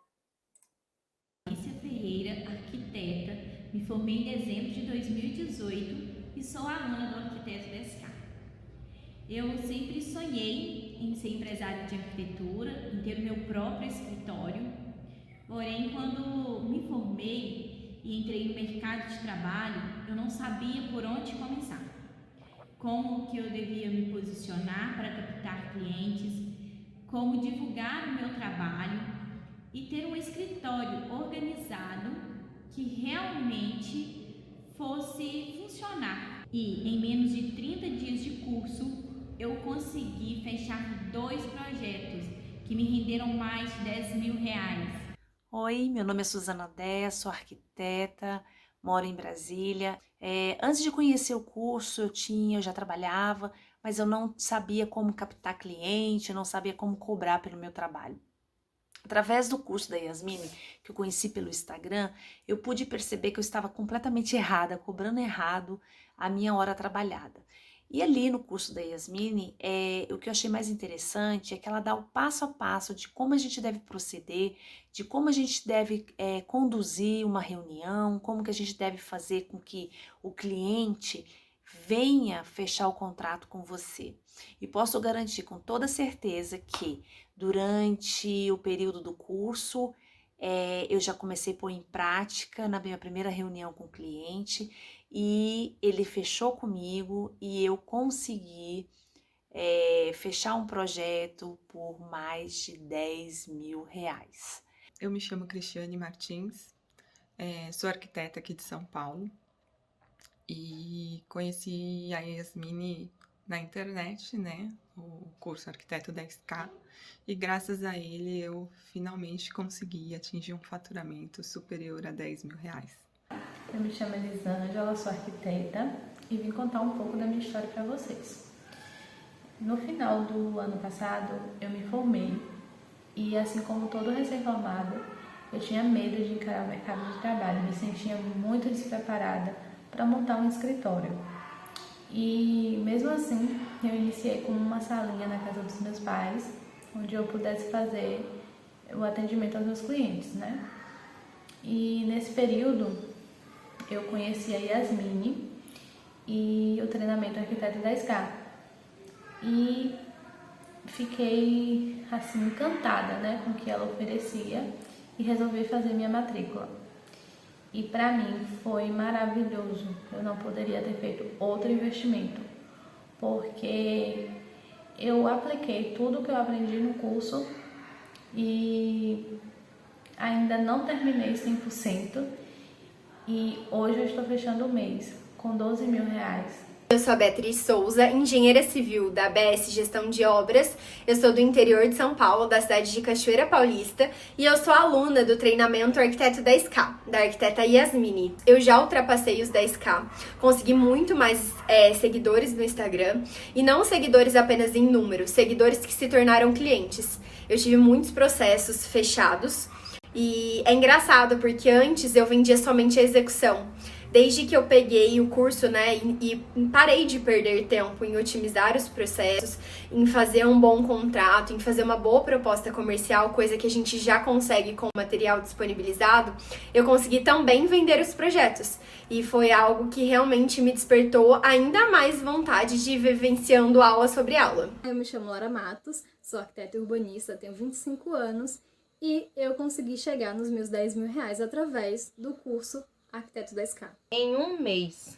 Ferreira, arquiteta, me formei em dezembro de 2018 e sou aluna do Arquiteto da SK. Eu sempre sonhei em ser empresária de arquitetura, em ter o meu próprio escritório, porém, quando me formei e entrei no mercado de trabalho, eu não sabia por onde começar. Como que eu devia me posicionar para captar clientes, como divulgar o meu trabalho e ter um escritório organizado que realmente fosse funcionar. E em menos de 30 dias de curso, eu consegui fechar 2 projetos que me renderam mais de 10 mil reais. Oi, meu nome é Suzana Déa, sou arquiteta, moro em Brasília. Antes de conhecer o curso, eu já trabalhava, mas eu não sabia como captar cliente, eu não sabia como cobrar pelo meu trabalho. Através do curso da Yasmine, que eu conheci pelo Instagram, eu pude perceber que eu estava completamente errada, cobrando errado a minha hora trabalhada. E ali no curso da Yasmine, o que eu achei mais interessante é que ela dá o passo a passo de como a gente deve proceder, de como a gente deve conduzir uma reunião, como que a gente deve fazer com que o cliente venha fechar o contrato com você. E posso garantir com toda certeza que durante o período do curso, eu já comecei a pôr em prática na minha primeira reunião com o cliente e ele fechou comigo e eu consegui fechar um projeto por mais de 10 mil reais. Eu me chamo Cristiane Martins, sou arquiteta aqui de São Paulo e conheci a Yasmine na internet, né? O curso Arquiteto 10K, e graças a ele eu finalmente consegui atingir um faturamento superior a 10 mil reais. Eu me chamo Elisângela, sou arquiteta e vim contar um pouco da minha história para vocês. No final do ano passado, eu me formei e, assim como todo recém-formado, eu tinha medo de encarar o mercado de trabalho, me sentia muito despreparada para montar um escritório. E mesmo assim, eu iniciei com uma salinha na casa dos meus pais, onde eu pudesse fazer o atendimento aos meus clientes, né? E nesse período, eu conheci a Yasmine e o treinamento Arquiteto 10K. E fiquei, assim, encantada, né, com o que ela oferecia e resolvi fazer minha matrícula. E para mim foi maravilhoso, eu não poderia ter feito outro investimento, porque eu apliquei tudo que eu aprendi no curso e ainda não terminei 100%, e hoje eu estou fechando o mês com 12 mil reais. Eu sou a Beatriz Souza, engenheira civil da ABS Gestão de Obras. Eu sou do interior de São Paulo, da cidade de Cachoeira Paulista, e eu sou aluna do treinamento Arquiteto 10K, da arquiteta Yasmine. Eu já ultrapassei os 10K, consegui muito mais seguidores no Instagram, e não seguidores apenas em número, seguidores que se tornaram clientes. Eu tive muitos processos fechados, e é engraçado porque antes eu vendia somente a execução. Desde que eu peguei o curso, né, e parei de perder tempo em otimizar os processos, em fazer um bom contrato, em fazer uma boa proposta comercial, coisa que a gente já consegue com o material disponibilizado, eu consegui também vender os projetos. E foi algo que realmente me despertou ainda mais vontade de ir vivenciando aula sobre aula. Eu me chamo Laura Matos, sou arquiteta urbanista, tenho 25 anos e eu consegui chegar nos meus 10 mil reais através do curso Arquiteto 10K. Em um mês,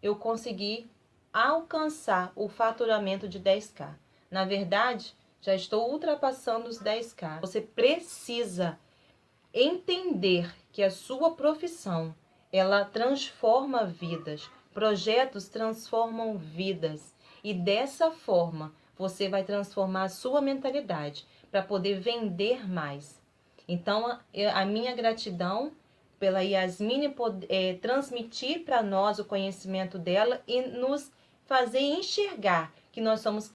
eu consegui alcançar o faturamento de 10K. Na verdade, já estou ultrapassando os 10K. Você precisa entender que a sua profissão, ela transforma vidas. Projetos transformam vidas. E dessa forma, você vai transformar a sua mentalidade para poder vender mais. Então, a minha gratidão pela Yasmine transmitir para nós o conhecimento dela e nos fazer enxergar que nós somos